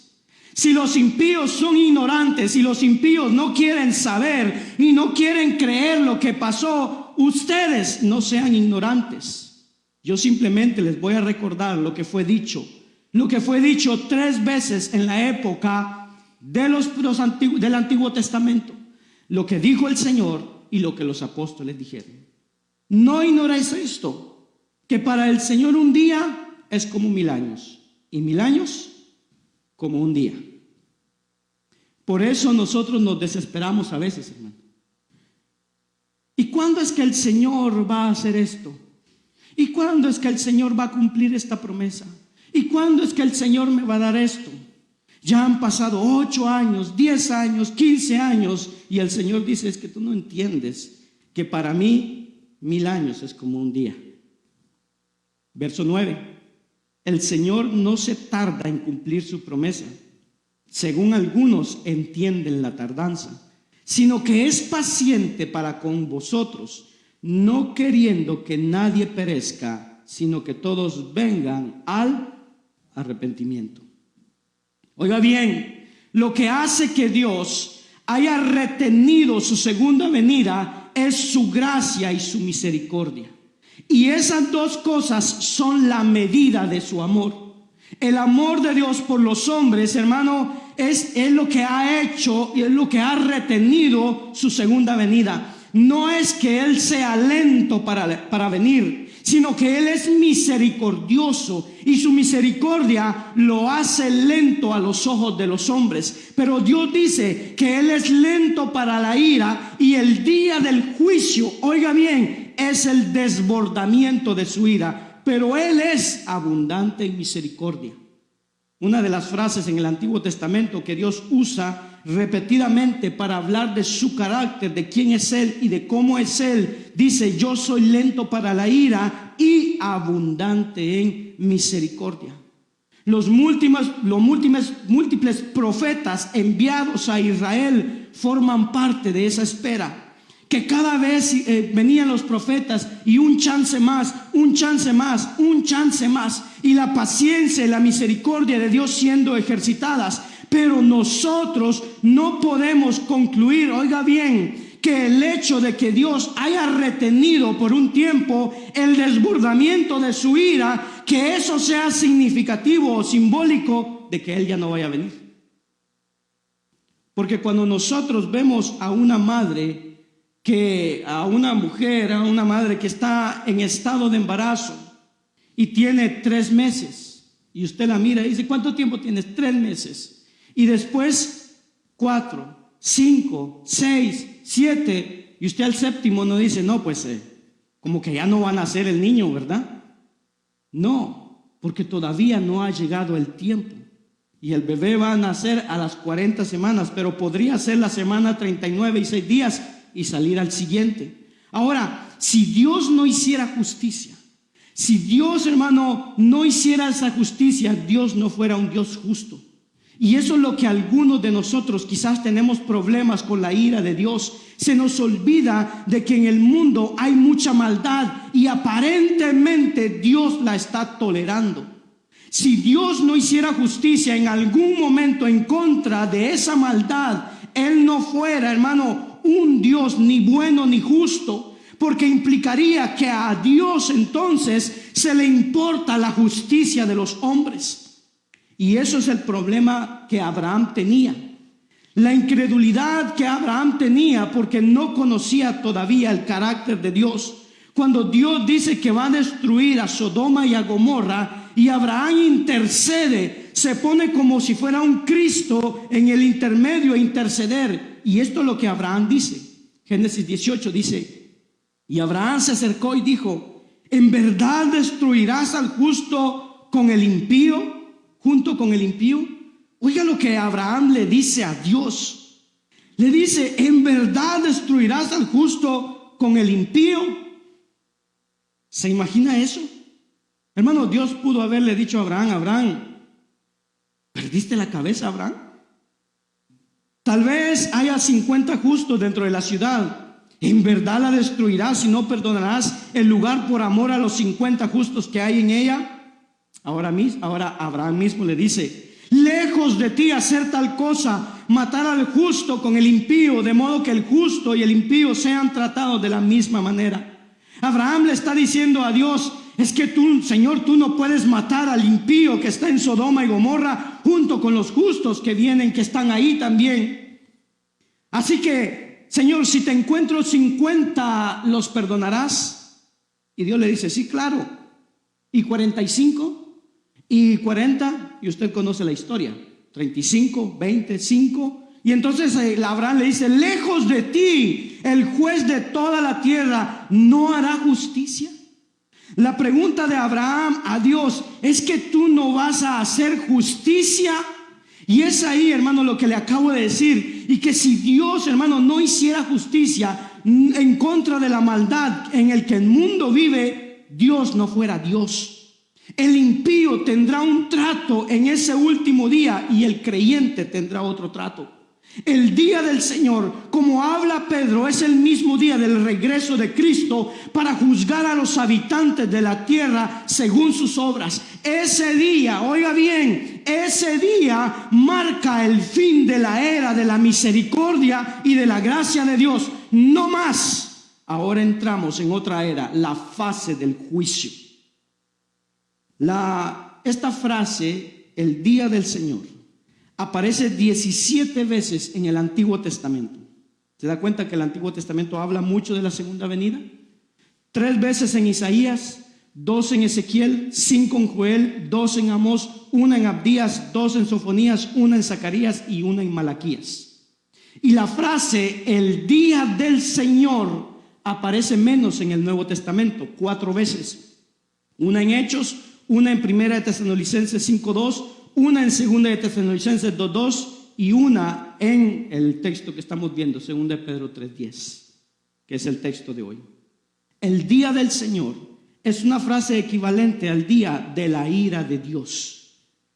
Si los impíos son ignorantes, si los impíos no quieren saber y no quieren creer lo que pasó, ustedes no sean ignorantes. Yo simplemente les voy a recordar lo que fue dicho 3 veces en la época del Antiguo Testamento, lo que dijo el Señor y lo que los apóstoles dijeron. No ignoréis esto, que para el Señor un día es como 1000 años, y 1000 años como un día. Por eso nosotros nos desesperamos a veces, hermano. ¿Y cuándo es que el Señor va a hacer esto? ¿Y cuándo es que el Señor va a cumplir esta promesa? ¿Y cuándo es que el Señor me va a dar esto? Ya han pasado 8 años, 10 años, 15 años, y el Señor dice, es que tú no entiendes que para mí 1000 años es como un día. Verso 9, el Señor no se tarda en cumplir su promesa, según algunos entienden la tardanza, sino que es paciente para con vosotros, no queriendo que nadie perezca, sino que todos vengan al arrepentimiento. Oiga bien, lo que hace que Dios haya retenido su segunda venida es su gracia y su misericordia. Y esas dos cosas son la medida de su amor. El amor de Dios por los hombres, hermano, es lo que ha hecho y es lo que ha retenido su segunda venida. No es que Él sea lento para venir, sino que Él es misericordioso, y su misericordia lo hace lento a los ojos de los hombres. Pero Dios dice que Él es lento para la ira, y el día del juicio, oiga bien, es el desbordamiento de su ira, pero Él es abundante en misericordia. Una de las frases en el Antiguo Testamento que Dios usa repetidamente para hablar de su carácter, de quién es Él y de cómo es Él, dice, yo soy lento para la ira y abundante en misericordia. Los múltiples profetas enviados a Israel forman parte de esa espera. Que cada vez venían los profetas y un chance más, un chance más, un chance más, y la paciencia y la misericordia de Dios siendo ejercitadas. Pero nosotros no podemos concluir, oiga bien, que el hecho de que Dios haya retenido por un tiempo el desbordamiento de su ira, que eso sea significativo o simbólico de que Él ya no vaya a venir. Porque cuando nosotros vemos a una madre, a una mujer, a una madre que está en estado de embarazo y tiene 3 meses, y usted la mira y dice, ¿cuánto tiempo tienes? 3 meses. Y después 4, 5, 6, 7, y usted al 7º no dice, no, pues como que ya no va a nacer el niño, ¿verdad? No, porque todavía no ha llegado el tiempo. Y el bebé va a nacer a las 40 semanas, pero podría ser la semana 39 y 6 días y salir al siguiente. Ahora, si Dios no hiciera justicia, si Dios, hermano, no hiciera esa justicia, Dios no fuera un Dios justo. Y eso es lo que algunos de nosotros quizás tenemos problemas con la ira de Dios. Se nos olvida de que en el mundo hay mucha maldad y aparentemente Dios la está tolerando. Si Dios no hiciera justicia en algún momento en contra de esa maldad, Él no fuera, hermano, un Dios ni bueno ni justo, porque implicaría que a Dios entonces se le importa la justicia de los hombres. Y eso es el problema que Abraham tenía. La incredulidad que Abraham tenía porque no conocía todavía el carácter de Dios. Cuando Dios dice que va a destruir a Sodoma y a Gomorra y Abraham intercede, se pone como si fuera un Cristo en el intermedio a interceder. Y esto es lo que Abraham dice. Génesis 18 dice: y Abraham se acercó y dijo: ¿en verdad destruirás al justo con el impío? Junto con el impío. Oiga lo que Abraham le dice a Dios. Le dice: ¿en verdad destruirás al justo con el impío? ¿Se imagina eso? Hermano, Dios pudo haberle dicho a Abraham: Abraham, ¿perdiste la cabeza, Abraham? Tal vez haya 50 justos dentro de la ciudad. ¿En verdad la destruirás y no perdonarás el lugar por amor a los 50 justos que hay en ella? Ahora Abraham mismo le dice: lejos de ti hacer tal cosa, matar al justo con el impío, de modo que el justo y el impío sean tratados de la misma manera. Abraham le está diciendo a Dios: es que tú, Señor, tú no puedes matar al impío que está en Sodoma y Gomorra junto con los justos que vienen, que están ahí también. Así que, Señor, si te encuentro 50, ¿los perdonarás? Y Dios le dice: sí, claro. ¿Y 45? Y 40, y usted conoce la historia, 35, 25. Y entonces Abraham le dice: lejos de ti, el juez de toda la tierra no hará justicia. La pregunta de Abraham a Dios es: que tú no vas a hacer justicia. Y es ahí, hermano, lo que le acabo de decir. Y que si Dios, hermano, no hiciera justicia en contra de la maldad en el que el mundo vive, Dios no fuera Dios. El impío tendrá un trato en ese último día y el creyente tendrá otro trato. El día del Señor, como habla Pedro, es el mismo día del regreso de Cristo para juzgar a los habitantes de la tierra según sus obras. Ese día, oiga bien, ese día marca el fin de la era de la misericordia y de la gracia de Dios. No más. Ahora entramos en otra era, la fase del juicio. Esta frase, el día del Señor, aparece 17 veces en el Antiguo Testamento. ¿Se da cuenta que el Antiguo Testamento habla mucho de la segunda venida? 3 veces en Isaías, 2 en Ezequiel, 5 en Joel, 2 en Amós, 1 en Abdías, 2 en Sofonías, 1 en Zacarías y 1 en Malaquías. Y la frase el día del Señor aparece menos en el Nuevo Testamento, 4 veces. 1 en Hechos, 1 en 1 Tesalonicenses 5:2, 1 en 2 de Tesalonicenses 2:2 y 1 en el texto que estamos viendo, 2 de Pedro 3:10, que es el texto de hoy. El día del Señor es una frase equivalente al día de la ira de Dios.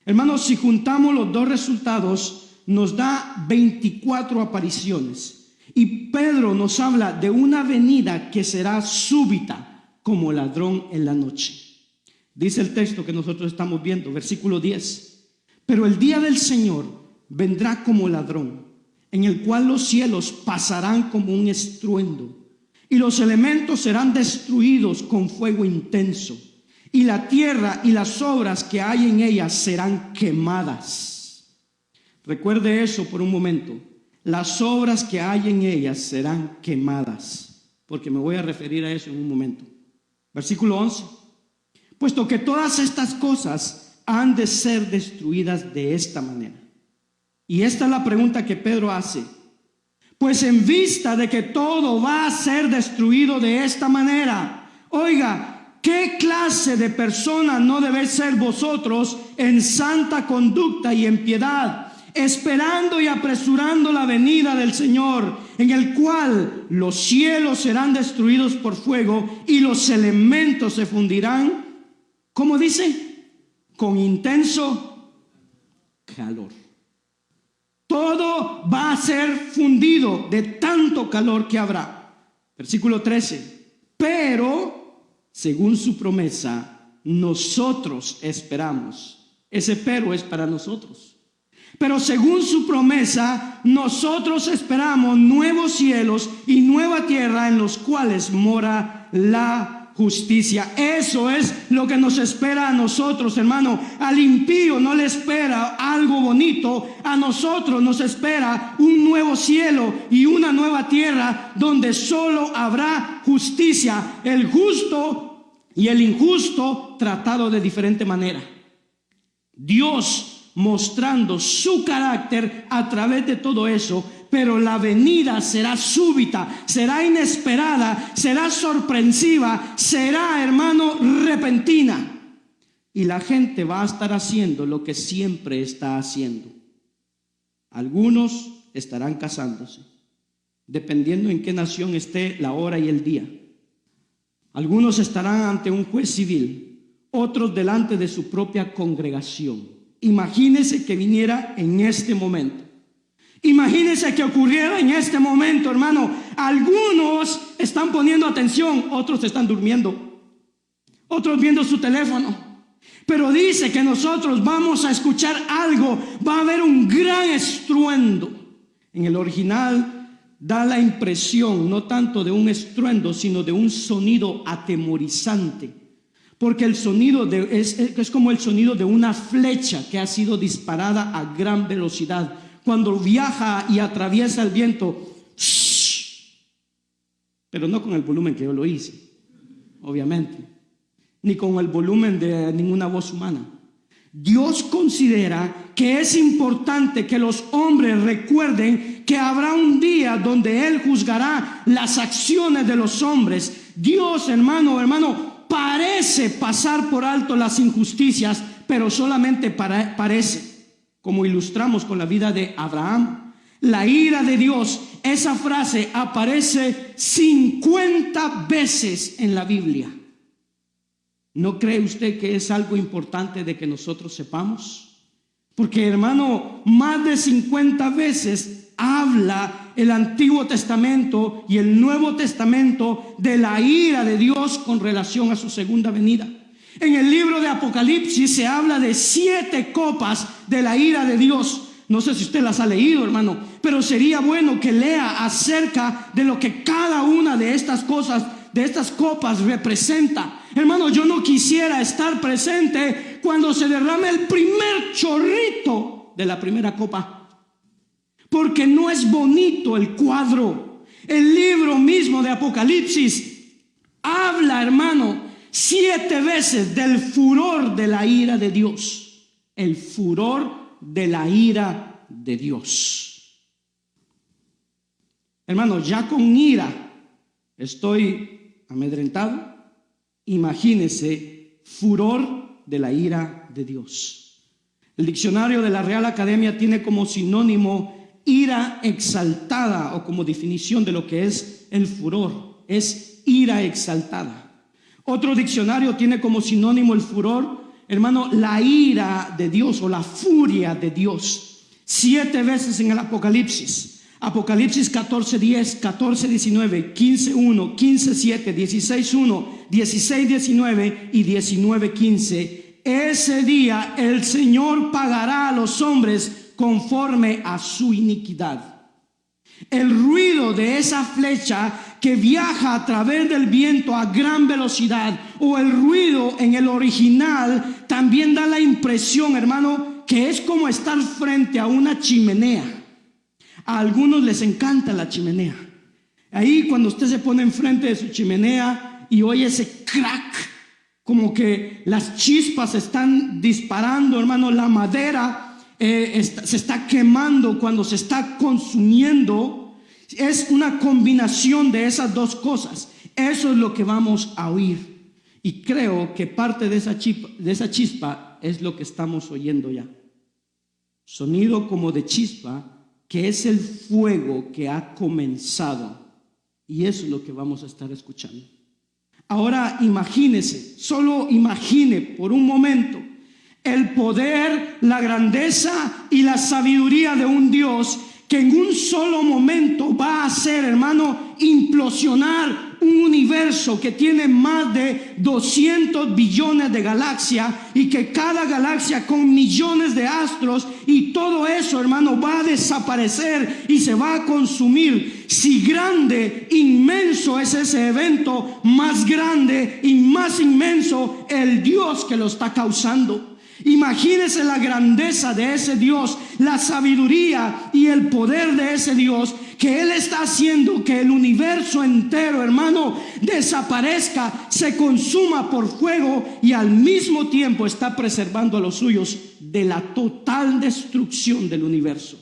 Hermanos, si juntamos los dos resultados, nos da 24 apariciones. Y Pedro nos habla de una venida que será súbita, como ladrón en la noche. Dice el texto que nosotros estamos viendo, versículo 10. Pero el día del Señor vendrá como ladrón, en el cual los cielos pasarán como un estruendo, y los elementos serán destruidos con fuego intenso, y la tierra y las obras que hay en ella serán quemadas. Recuerde eso por un momento. Las obras que hay en ellas serán quemadas, porque me voy a referir a eso en un momento. Versículo 11. Puesto que todas estas cosas han de ser destruidas de esta manera. Y esta es la pregunta que Pedro hace. Pues en vista de que todo va a ser destruido de esta manera, oiga, ¿qué clase de persona no debéis ser vosotros en santa conducta y en piedad, esperando y apresurando la venida del Señor, en el cual los cielos serán destruidos por fuego y los elementos se fundirán? ¿Cómo dice? Con intenso calor. Todo va a ser fundido de tanto calor que habrá. Versículo 13. Pero, según su promesa, nosotros esperamos. Ese pero es para nosotros. Pero según su promesa, nosotros esperamos nuevos cielos y nueva tierra en los cuales mora la justicia. Eso es lo que nos espera a nosotros, hermano. Al impío no le espera algo bonito. A nosotros nos espera un nuevo cielo y una nueva tierra donde solo habrá justicia. El justo y el injusto tratado de diferente manera. Dios mostrando su carácter a través de todo eso, pero la venida será súbita, será inesperada, será sorpresiva, será, hermano, repentina. Y la gente va a estar haciendo lo que siempre está haciendo. Algunos estarán casándose, dependiendo en qué nación esté la hora y el día. Algunos estarán ante un juez civil, otros delante de su propia congregación. Imagínese que viniera en este momento. Imagínese que ocurriera en este momento, hermano. Algunos están poniendo atención, otros están durmiendo, otros viendo su teléfono. Pero dice que nosotros vamos a escuchar algo. Va a haber un gran estruendo. En el original da la impresión no tanto de un estruendo, sino de un sonido atemorizante. Porque el sonido es como el sonido de una flecha que ha sido disparada a gran velocidad. Cuando viaja y atraviesa el viento, pero no con el volumen que yo lo hice, obviamente, ni con el volumen de ninguna voz humana. Dios considera que es importante que los hombres recuerden que habrá un día donde Él juzgará las acciones de los hombres. Dios, hermano, parece pasar por alto las injusticias, pero solamente parece, como ilustramos con la vida de Abraham. La ira de Dios, esa frase aparece 50 veces en la Biblia. ¿No cree usted que es algo importante de que nosotros sepamos? Porque, hermano, más de 50 veces habla el Antiguo Testamento y el Nuevo Testamento de la ira de Dios con relación a su segunda venida. En el libro de Apocalipsis se habla de 7 copas de la ira de Dios. No sé si usted las ha leído, hermano, pero sería bueno que lea acerca de lo que cada una de estas cosas, de estas copas representa. Hermano, yo no quisiera estar presente cuando se derrame el primer chorrito de la primera copa, porque no es bonito el cuadro. El libro mismo de Apocalipsis habla, hermano, 7 veces del furor de la ira de Dios. El furor de la ira de Dios. Hermano, ya con ira estoy amedrentado. Imagínese furor de la ira de Dios. El diccionario de la Real Academia tiene como sinónimo ira exaltada, o como definición de lo que es el furor, es ira exaltada. Otro diccionario tiene como sinónimo el furor, hermano, la ira de Dios o la furia de Dios. 7 veces en el Apocalipsis. Apocalipsis 14:10, 14:19, 15:1, 15:7, 16:1, 16:19 y 19:15. Ese día el Señor pagará a los hombres conforme a su iniquidad. El ruido de esa flecha que viaja a través del viento a gran velocidad, o el ruido en el original, también da la impresión, hermano, que es como estar frente a una chimenea. A algunos les encanta la chimenea. Ahí cuando usted se pone enfrente de su chimenea y oye ese crack, como que las chispas están disparando, hermano, la madera se está quemando cuando se está consumiendo. Es una combinación de esas dos cosas. Eso es lo que vamos a oír. Y creo que parte de esa chispa es lo que estamos oyendo ya. Sonido como de chispa, que es el fuego que ha comenzado. Y eso es lo que vamos a estar escuchando. Ahora imagínese, solo imagine por un momento El poder, la grandeza y la sabiduría de un Dios que en un solo momento va a hacer, hermano, implosionar un universo que tiene más de 200 billones de galaxias, y que cada galaxia con millones de astros, y todo eso, hermano, va a desaparecer y se va a consumir. Si grande, inmenso es ese evento, más grande y más inmenso el Dios que lo está causando. Imagínese la grandeza de ese Dios, la sabiduría y el poder de ese Dios, que Él está haciendo que el universo entero, hermano, desaparezca, se consuma por fuego, y al mismo tiempo está preservando a los suyos de la total destrucción del universo.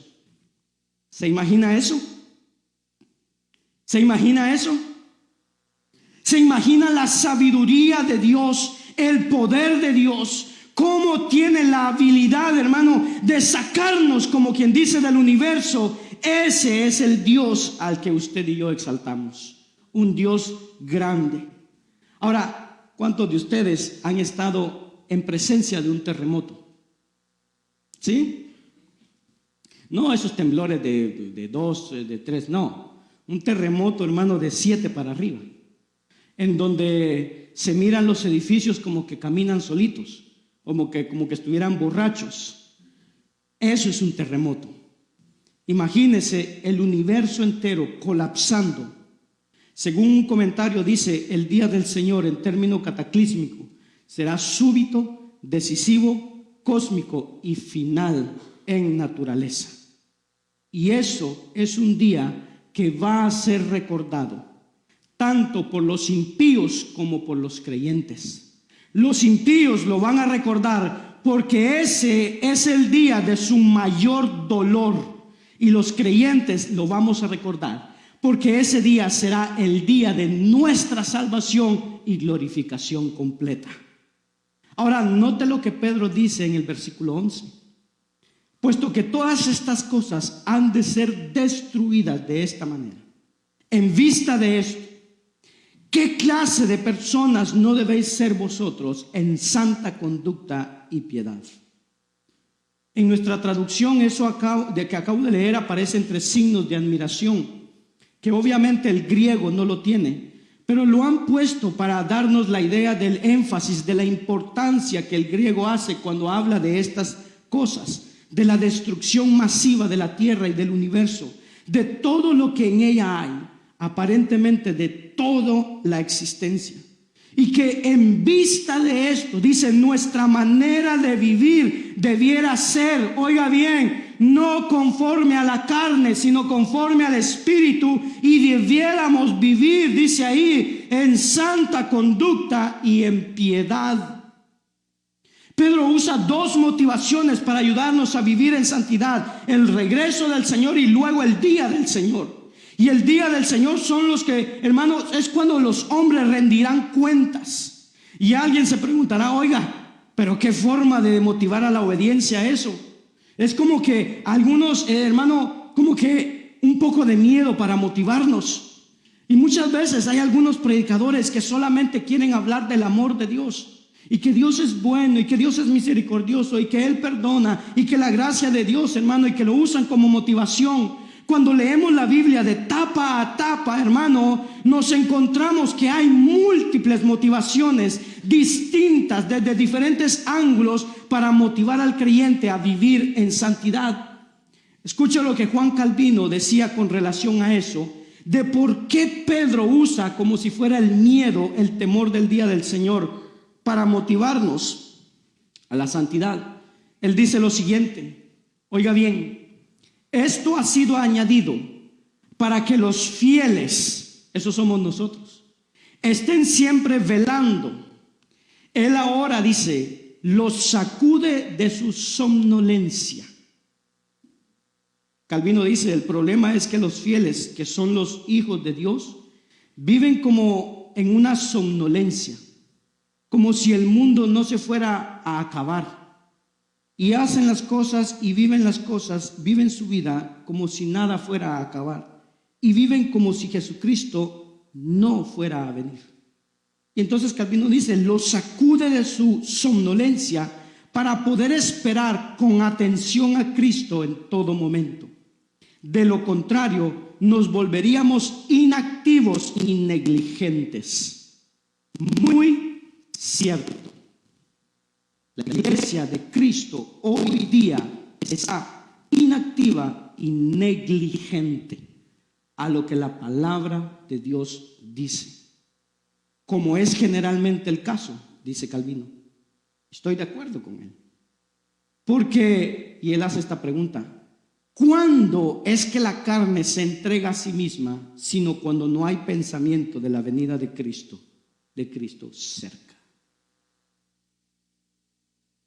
¿Se imagina eso? ¿Se imagina eso? ¿Se imagina la sabiduría de Dios, el poder de Dios? ¿Cómo tiene la habilidad, hermano, de sacarnos, como quien dice, del universo? Ese es el Dios al que usted y yo exaltamos. Un Dios grande. Ahora, ¿cuántos de ustedes han estado en presencia de un terremoto? ¿Sí? No esos temblores de 2, de 3, no. Un terremoto, hermano, de 7 para arriba, en donde se miran los edificios como que caminan solitos, como que estuvieran borrachos. Eso es un terremoto. Imagínese el universo entero colapsando. Según un comentario dice, el día del Señor en término cataclísmico será súbito, decisivo, cósmico y final en naturaleza. Y eso es un día que va a ser recordado tanto por los impíos como por los creyentes. Los impíos lo van a recordar porque ese es el día de su mayor dolor, y los creyentes lo vamos a recordar porque ese día será el día de nuestra salvación y glorificación completa. Ahora, note lo que Pedro dice en el versículo 11. Puesto que todas estas cosas han de ser destruidas de esta manera, en vista de esto, ¿qué clase de personas no debéis ser vosotros en santa conducta y piedad? En nuestra traducción, eso que acabo de leer aparece entre signos de admiración, que obviamente el griego no lo tiene, pero lo han puesto para darnos la idea del énfasis, de la importancia que el griego hace cuando habla de estas cosas, de la destrucción masiva de la tierra y del universo, de todo lo que en ella hay, aparentemente de toda la existencia. Y que en vista de esto, dice, nuestra manera de vivir debiera ser, oiga bien, no conforme a la carne, sino conforme al Espíritu, y debiéramos vivir, dice ahí, en santa conducta y en piedad. Pedro usa dos motivaciones para ayudarnos a vivir en santidad: el regreso del Señor y luego el día del Señor. Y el día del Señor son los que, hermanos, es cuando los hombres rendirán cuentas. Y alguien se preguntará, oiga, pero qué forma de motivar a la obediencia eso. Es como que algunos, hermano, como que un poco de miedo para motivarnos. Y muchas veces hay algunos predicadores que solamente quieren hablar del amor de Dios, y que Dios es bueno, y que Dios es misericordioso, y que Él perdona, y que la gracia de Dios, hermano, y que lo usan como motivación. Cuando leemos la Biblia de tapa a tapa, hermano, nos encontramos que hay múltiples motivaciones distintas desde diferentes ángulos para motivar al creyente a vivir en santidad. Escucha lo que Juan Calvino decía con relación a eso, de por qué Pedro usa como si fuera el miedo, el temor del día del Señor para motivarnos a la santidad. Él dice lo siguiente, oiga bien: esto ha sido añadido para que los fieles, esos somos nosotros, estén siempre velando. Él ahora, dice, los sacude de su somnolencia. Calvino dice, el problema es que los fieles, que son los hijos de Dios, viven como en una somnolencia, como si el mundo no se fuera a acabar. Y hacen las cosas y viven las cosas, viven su vida como si nada fuera a acabar. Y viven como si Jesucristo no fuera a venir. Y entonces Calvino dice, los sacude de su somnolencia para poder esperar con atención a Cristo en todo momento. De lo contrario, nos volveríamos inactivos y negligentes. Muy cierto. La iglesia de Cristo hoy día está inactiva y negligente a lo que la palabra de Dios dice, como es generalmente el caso, dice Calvino. Estoy de acuerdo con él. Porque, y él hace esta pregunta, ¿cuándo es que la carne se entrega a sí misma, sino cuando no hay pensamiento de la venida de Cristo cerca?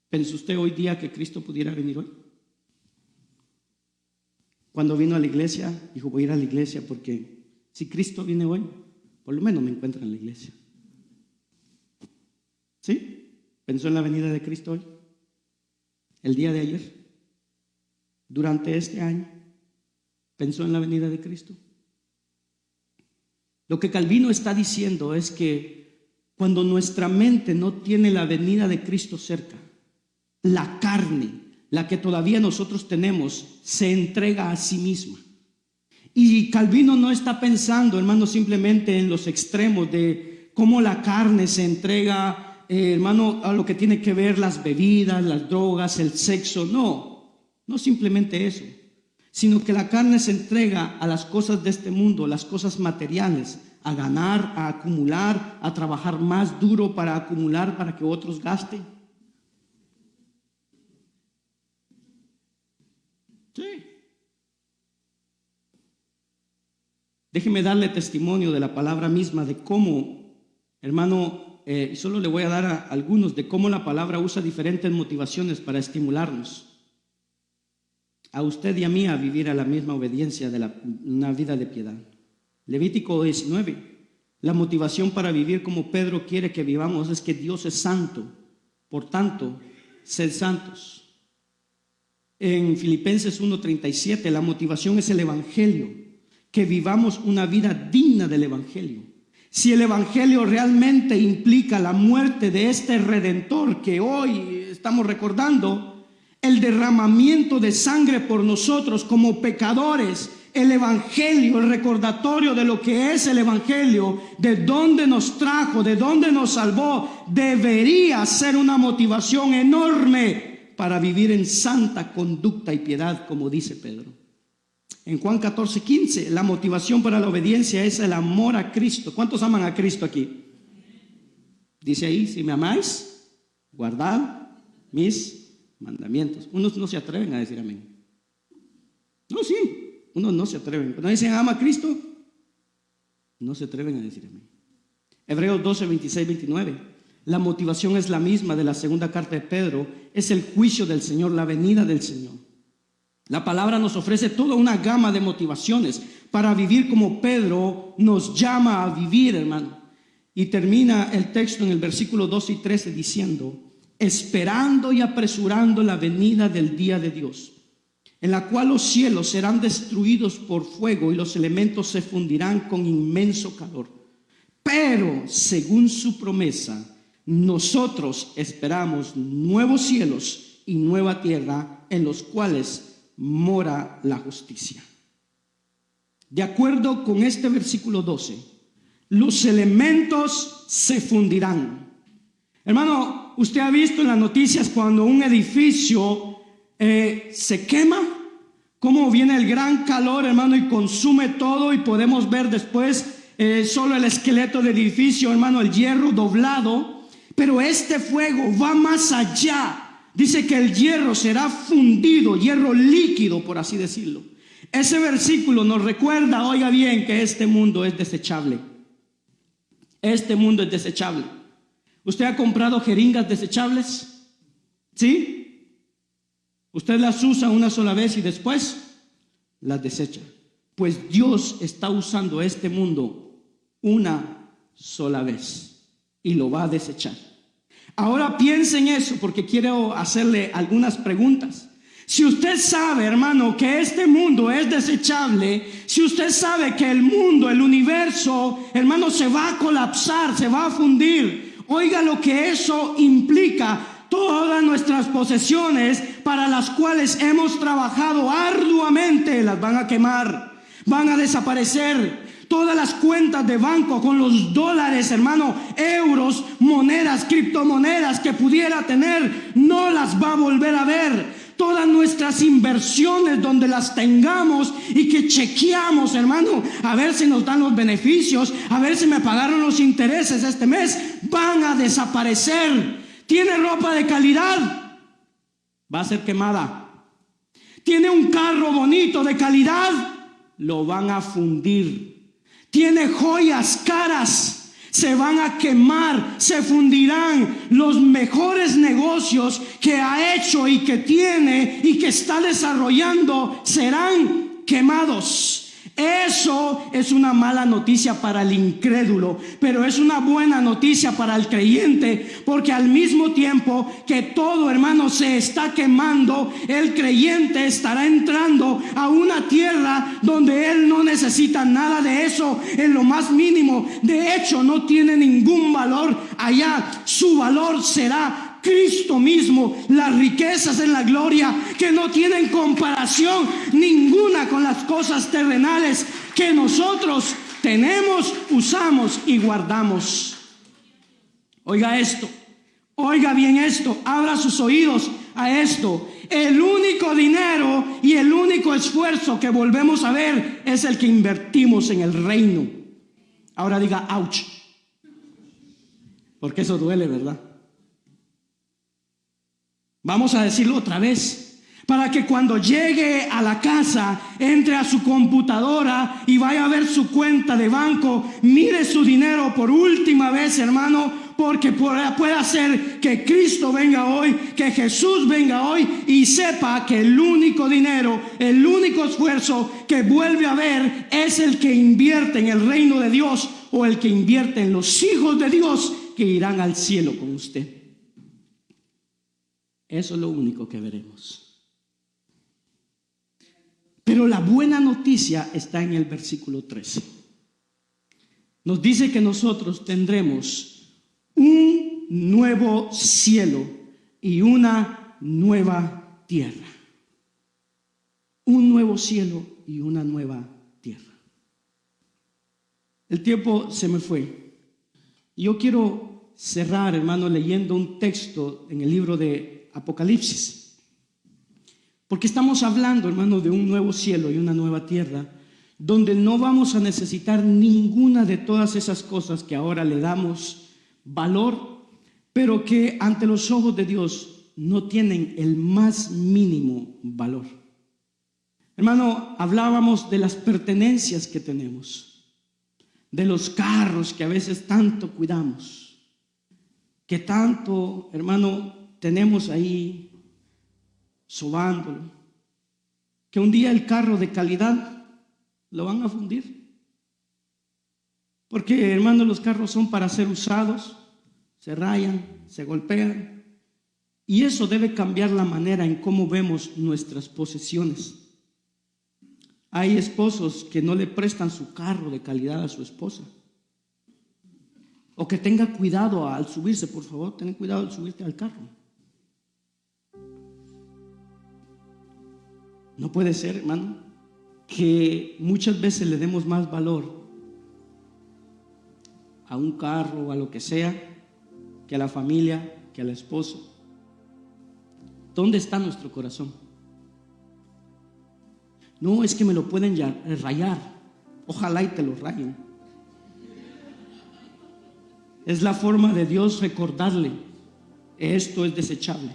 ¿Pensó usted hoy día que Cristo pudiera venir hoy? Cuando vino a la iglesia, dijo, voy a ir a la iglesia porque si Cristo viene hoy, por lo menos me encuentra en la iglesia. ¿Sí? ¿Pensó en la venida de Cristo hoy? ¿El día de ayer? ¿Durante este año? ¿Pensó en la venida de Cristo? Lo que Calvino está diciendo es que cuando nuestra mente no tiene la venida de Cristo cerca, la carne, la que todavía nosotros tenemos, se entrega a sí misma. Y Calvino no está pensando, hermano, simplemente en los extremos de cómo la carne se entrega, hermano, a lo que tiene que ver las bebidas, las drogas, el sexo. No simplemente eso, sino que la carne se entrega a las cosas de este mundo, las cosas materiales, a ganar, a acumular, a trabajar más duro para acumular para que otros gasten. Sí. Déjeme darle testimonio de la palabra misma, de cómo, hermano, solo le voy a dar a algunos de cómo la palabra usa diferentes motivaciones para estimularnos a usted y a mí a vivir a la misma obediencia de una vida de piedad. Levítico 19, la motivación para vivir como Pedro quiere que vivamos es que Dios es santo, por tanto, sed santos. En Filipenses 1:37, la motivación es el evangelio, que vivamos una vida digna del evangelio. Si el evangelio realmente implica la muerte de este redentor que hoy estamos recordando, el derramamiento de sangre por nosotros como pecadores, el evangelio, el recordatorio de lo que es el evangelio, de dónde nos trajo, de dónde nos salvó, debería ser una motivación enorme para vivir en santa conducta y piedad, como dice Pedro. En Juan 14:15, la motivación para la obediencia es el amor a Cristo. ¿Cuántos aman a Cristo aquí? Dice ahí, si me amáis, guardad mis mandamientos. Unos no se atreven a decir amén. No, sí, unos no se atreven. Cuando dicen ama a Cristo, no se atreven a decir amén. Hebreos 12:26-29. La motivación es la misma de la segunda carta de Pedro. Es el juicio del Señor, la venida del Señor. La palabra nos ofrece toda una gama de motivaciones para vivir como Pedro nos llama a vivir, hermano. Y termina el texto en el versículo 12 y 13 diciendo, esperando y apresurando la venida del día de Dios, en la cual los cielos serán destruidos por fuego y los elementos se fundirán con inmenso calor. Pero, según su promesa, nosotros esperamos nuevos cielos y nueva tierra en los cuales mora la justicia. De acuerdo con este versículo 12, los elementos se fundirán. Hermano, usted ha visto en las noticias cuando un edificio se quema, cómo viene el gran calor, hermano, y consume todo, y podemos ver después solo el esqueleto del edificio, hermano, el hierro doblado. Pero este fuego va más allá. Dice que el hierro será fundido, hierro líquido, por así decirlo. Ese versículo nos recuerda, oiga bien, que este mundo es desechable. Este mundo es desechable. ¿Usted ha comprado jeringas desechables? ¿Sí? Usted las usa una sola vez y después las desecha. Pues Dios está usando este mundo una sola vez y lo va a desechar. Ahora piense en eso porque quiero hacerle algunas preguntas. Si usted sabe, hermano, que este mundo es desechable, si usted sabe que el mundo, el universo, hermano, se va a colapsar, se va a fundir, oiga lo que eso implica. todas nuestras posesiones para las cuales hemos trabajado arduamente las van a quemar, van a desaparecer. Todas las cuentas de banco con los dólares, hermano, euros, monedas, criptomonedas que pudiera tener, no las va a volver a ver. Todas nuestras inversiones donde las tengamos y que chequeamos, hermano, a ver si nos dan los beneficios, a ver si me pagaron los intereses este mes, van a desaparecer. ¿Tiene ropa de calidad? Va a ser quemada. ¿Tiene un carro bonito de calidad? Lo van a fundir. Tiene joyas caras, se van a quemar, se fundirán. Los mejores negocios que ha hecho y que tiene y que está desarrollando serán quemados. Eso es una mala noticia para el incrédulo, pero es una buena noticia para el creyente, porque al mismo tiempo que todo, hermano, se está quemando, el creyente estará entrando a una tierra donde él no necesita nada de eso en lo más mínimo. De hecho, no tiene ningún valor allá. Su valor será Cristo mismo, las riquezas en la gloria que no tienen comparación ninguna con las cosas terrenales que nosotros tenemos, usamos y guardamos. Oiga esto, oiga bien esto, abra sus oídos a esto. El único dinero y el único esfuerzo que volvemos a ver es el que invertimos en el reino. Ahora diga ouch, porque eso duele, ¿verdad? Vamos a decirlo otra vez, para que cuando llegue a la casa, entre a su computadora y vaya a ver su cuenta de banco, mire su dinero por última vez, hermano, porque puede ser que Cristo venga hoy, que Jesús venga hoy y sepa que el único dinero, el único esfuerzo que vuelve a ver es el que invierte en el reino de Dios o el que invierte en los hijos de Dios que irán al cielo con usted. Eso es lo único que veremos. Pero la buena noticia está en el versículo 13. Nos dice que nosotros tendremos un nuevo cielo y una nueva tierra. Un nuevo cielo y una nueva tierra. El tiempo se me fue. Yo quiero cerrar, hermano, leyendo un texto en el libro de Apocalipsis, porque estamos hablando, hermano, de un nuevo cielo y una nueva tierra donde no vamos a necesitar ninguna de todas esas cosas que ahora le damos valor, pero que ante los ojos de Dios no tienen el más mínimo valor. Hermano, hablábamos de las pertenencias que tenemos, de los carros que a veces tanto cuidamos, que tanto, hermano, tenemos ahí sobándolo, que un día el carro de calidad lo van a fundir. Porque, hermano, los carros son para ser usados, se rayan, se golpean, y eso debe cambiar la manera en cómo vemos nuestras posesiones. Hay esposos que no le prestan su carro de calidad a su esposa, o que tenga cuidado al subirse. Por favor, ten cuidado al subirte al carro. No puede ser, hermano, que muchas veces le demos más valor a un carro o a lo que sea que a la familia, que al esposo. ¿Dónde está nuestro corazón? No, es que me lo pueden rayar. Ojalá y te lo rayen. Es la forma de Dios recordarle: esto es desechable.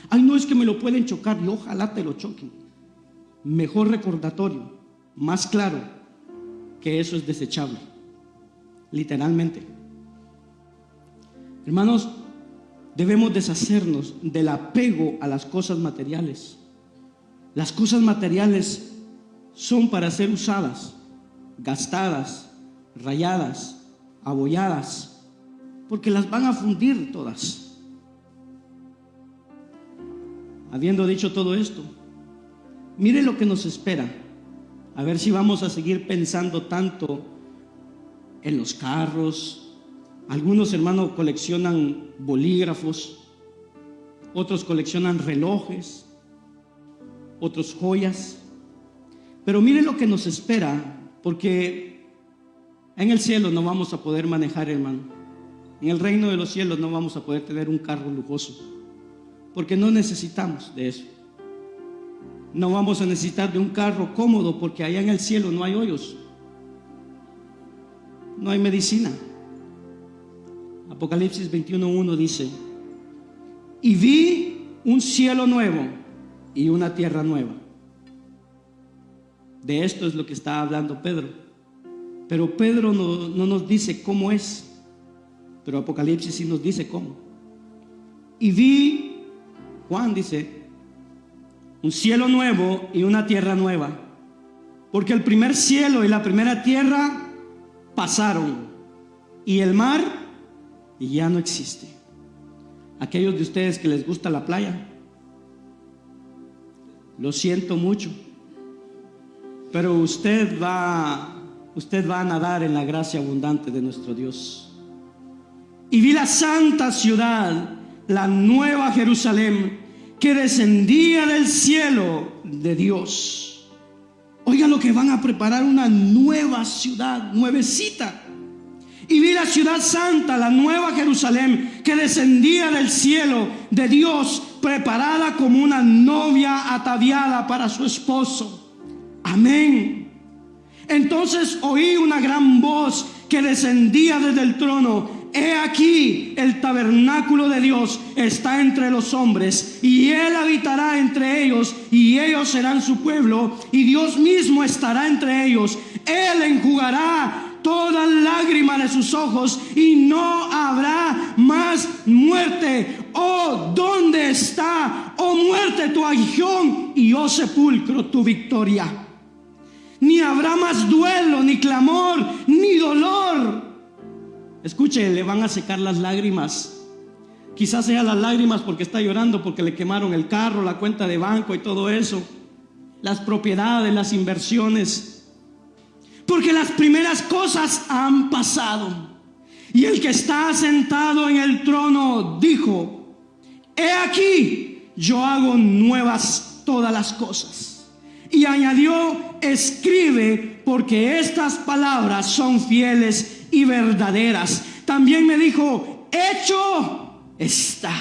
Ay, no, es que me lo pueden chocar, y ojalá te lo choquen. Mejor recordatorio, más claro, que eso es desechable, literalmente. Hermanos, debemos deshacernos del apego a las cosas materiales. Las cosas materiales son para ser usadas, gastadas, rayadas, abolladas, porque las van a fundir todas. Habiendo dicho todo esto, mire lo que nos espera. A ver si vamos a seguir pensando tanto en los carros. Algunos, hermanos, coleccionan bolígrafos. otros coleccionan relojes, otros joyas. Pero mire lo que nos espera, porque en el cielo no vamos a poder manejar, hermano. En el reino de los cielos no vamos a poder tener un carro lujoso, porque no necesitamos de eso. No vamos a necesitar de un carro cómodo, porque allá en el cielo no hay hoyos, no hay medicina. Apocalipsis 21:1 dice: y vi un cielo nuevo y una tierra nueva. De esto es lo que está hablando Pedro. Pero Pedro no nos dice cómo es, pero Apocalipsis sí nos dice cómo. Y vi, Juan dice, un cielo nuevo y una tierra nueva, porque el primer cielo y la primera tierra pasaron y el mar ya no existe. Aquellos de ustedes que les gusta la playa, lo siento mucho, pero usted va a nadar en la gracia abundante de nuestro Dios. Y vi la santa ciudad, la nueva Jerusalén, que descendía del cielo de Dios. Oiga lo que van a preparar, una nueva ciudad, nuevecita. Y vi la ciudad santa, la nueva Jerusalén, que descendía del cielo de Dios, preparada como una novia ataviada para su esposo. Amén. Entonces oí una gran voz que descendía desde el trono: he aquí, el tabernáculo de Dios está entre los hombres, y Él habitará entre ellos, y ellos serán su pueblo, y Dios mismo estará entre ellos. Él enjugará toda lágrima de sus ojos, y no habrá más muerte. Oh, ¿dónde está, oh muerte, tu aguijón, y oh sepulcro, tu victoria? Ni habrá más duelo, ni clamor, ni dolor. Escuche, le van a secar las lágrimas. Quizás sean las lágrimas porque está llorando, porque le quemaron el carro, la cuenta de banco y todo eso, las propiedades, las inversiones, porque las primeras cosas han pasado. Y el que está sentado en el trono dijo: he aquí, yo hago nuevas todas las cosas. Y añadió: escribe, porque estas palabras son fieles y verdaderas. También me dijo: hecho está.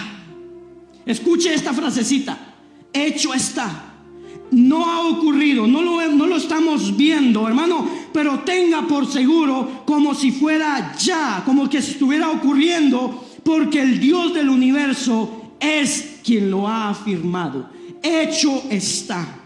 Escuche esta frasecita: hecho está. No ha ocurrido, no lo estamos viendo, hermano, pero tenga por seguro como si fuera ya, como que estuviera ocurriendo, porque el Dios del universo es quien lo ha afirmado. Hecho está.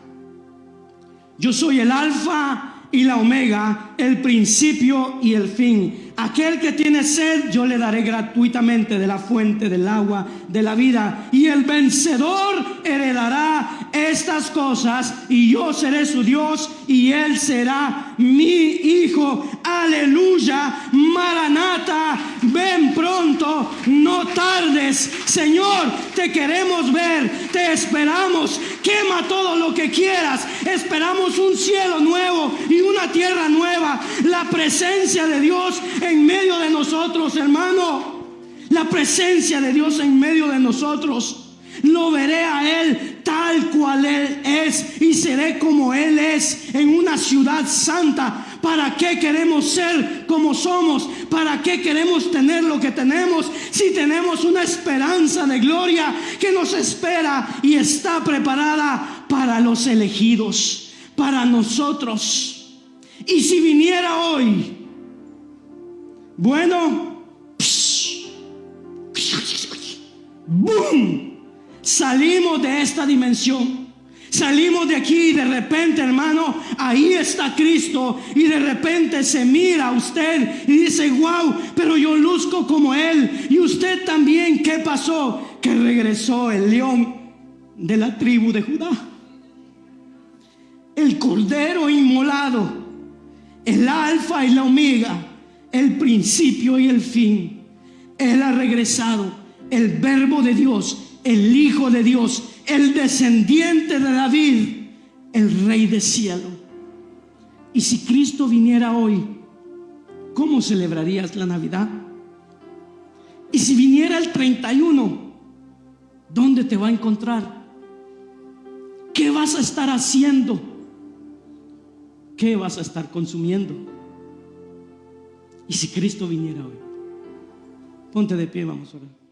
Yo soy el alfa y la omega, el principio y el fin. Aquel que tiene sed, yo le daré gratuitamente de la fuente del agua de la vida. Y el vencedor heredará estas cosas, y yo seré su Dios, y él será mi hijo. Aleluya, Maranata, ven pronto, no tardes. Señor, te queremos ver, te esperamos. Quema todo lo que quieras. Esperamos un cielo nuevo y una tierra nueva. La presencia de Dios en medio de nosotros, hermano. La presencia de Dios en medio de nosotros. Lo veré a Él tal cual Él es, y seré como Él es en una ciudad santa. ¿Para qué queremos ser como somos? ¿Para qué queremos tener lo que tenemos si tenemos una esperanza de gloria que nos espera y está preparada para los elegidos, para nosotros? Y si viniera hoy, bueno, ¡boom! Salimos de esta dimensión. Salimos de aquí y de repente, hermano, ahí está Cristo, y de repente se mira a usted y dice: wow, pero yo luzco como Él. Y usted también. ¿Qué pasó? Que regresó el león de la tribu de Judá, el cordero inmolado, el alfa y la omega, el principio y el fin. Él ha regresado, el verbo de Dios, el Hijo de Dios, el descendiente de David, el Rey del cielo. Y si Cristo viniera hoy, ¿cómo celebrarías la Navidad? Y si viniera el 31, ¿Dónde te va a encontrar? ¿Qué vas a estar haciendo? ¿Qué vas a estar consumiendo? Y si Cristo viniera hoy, ponte de pie, vamos a orar.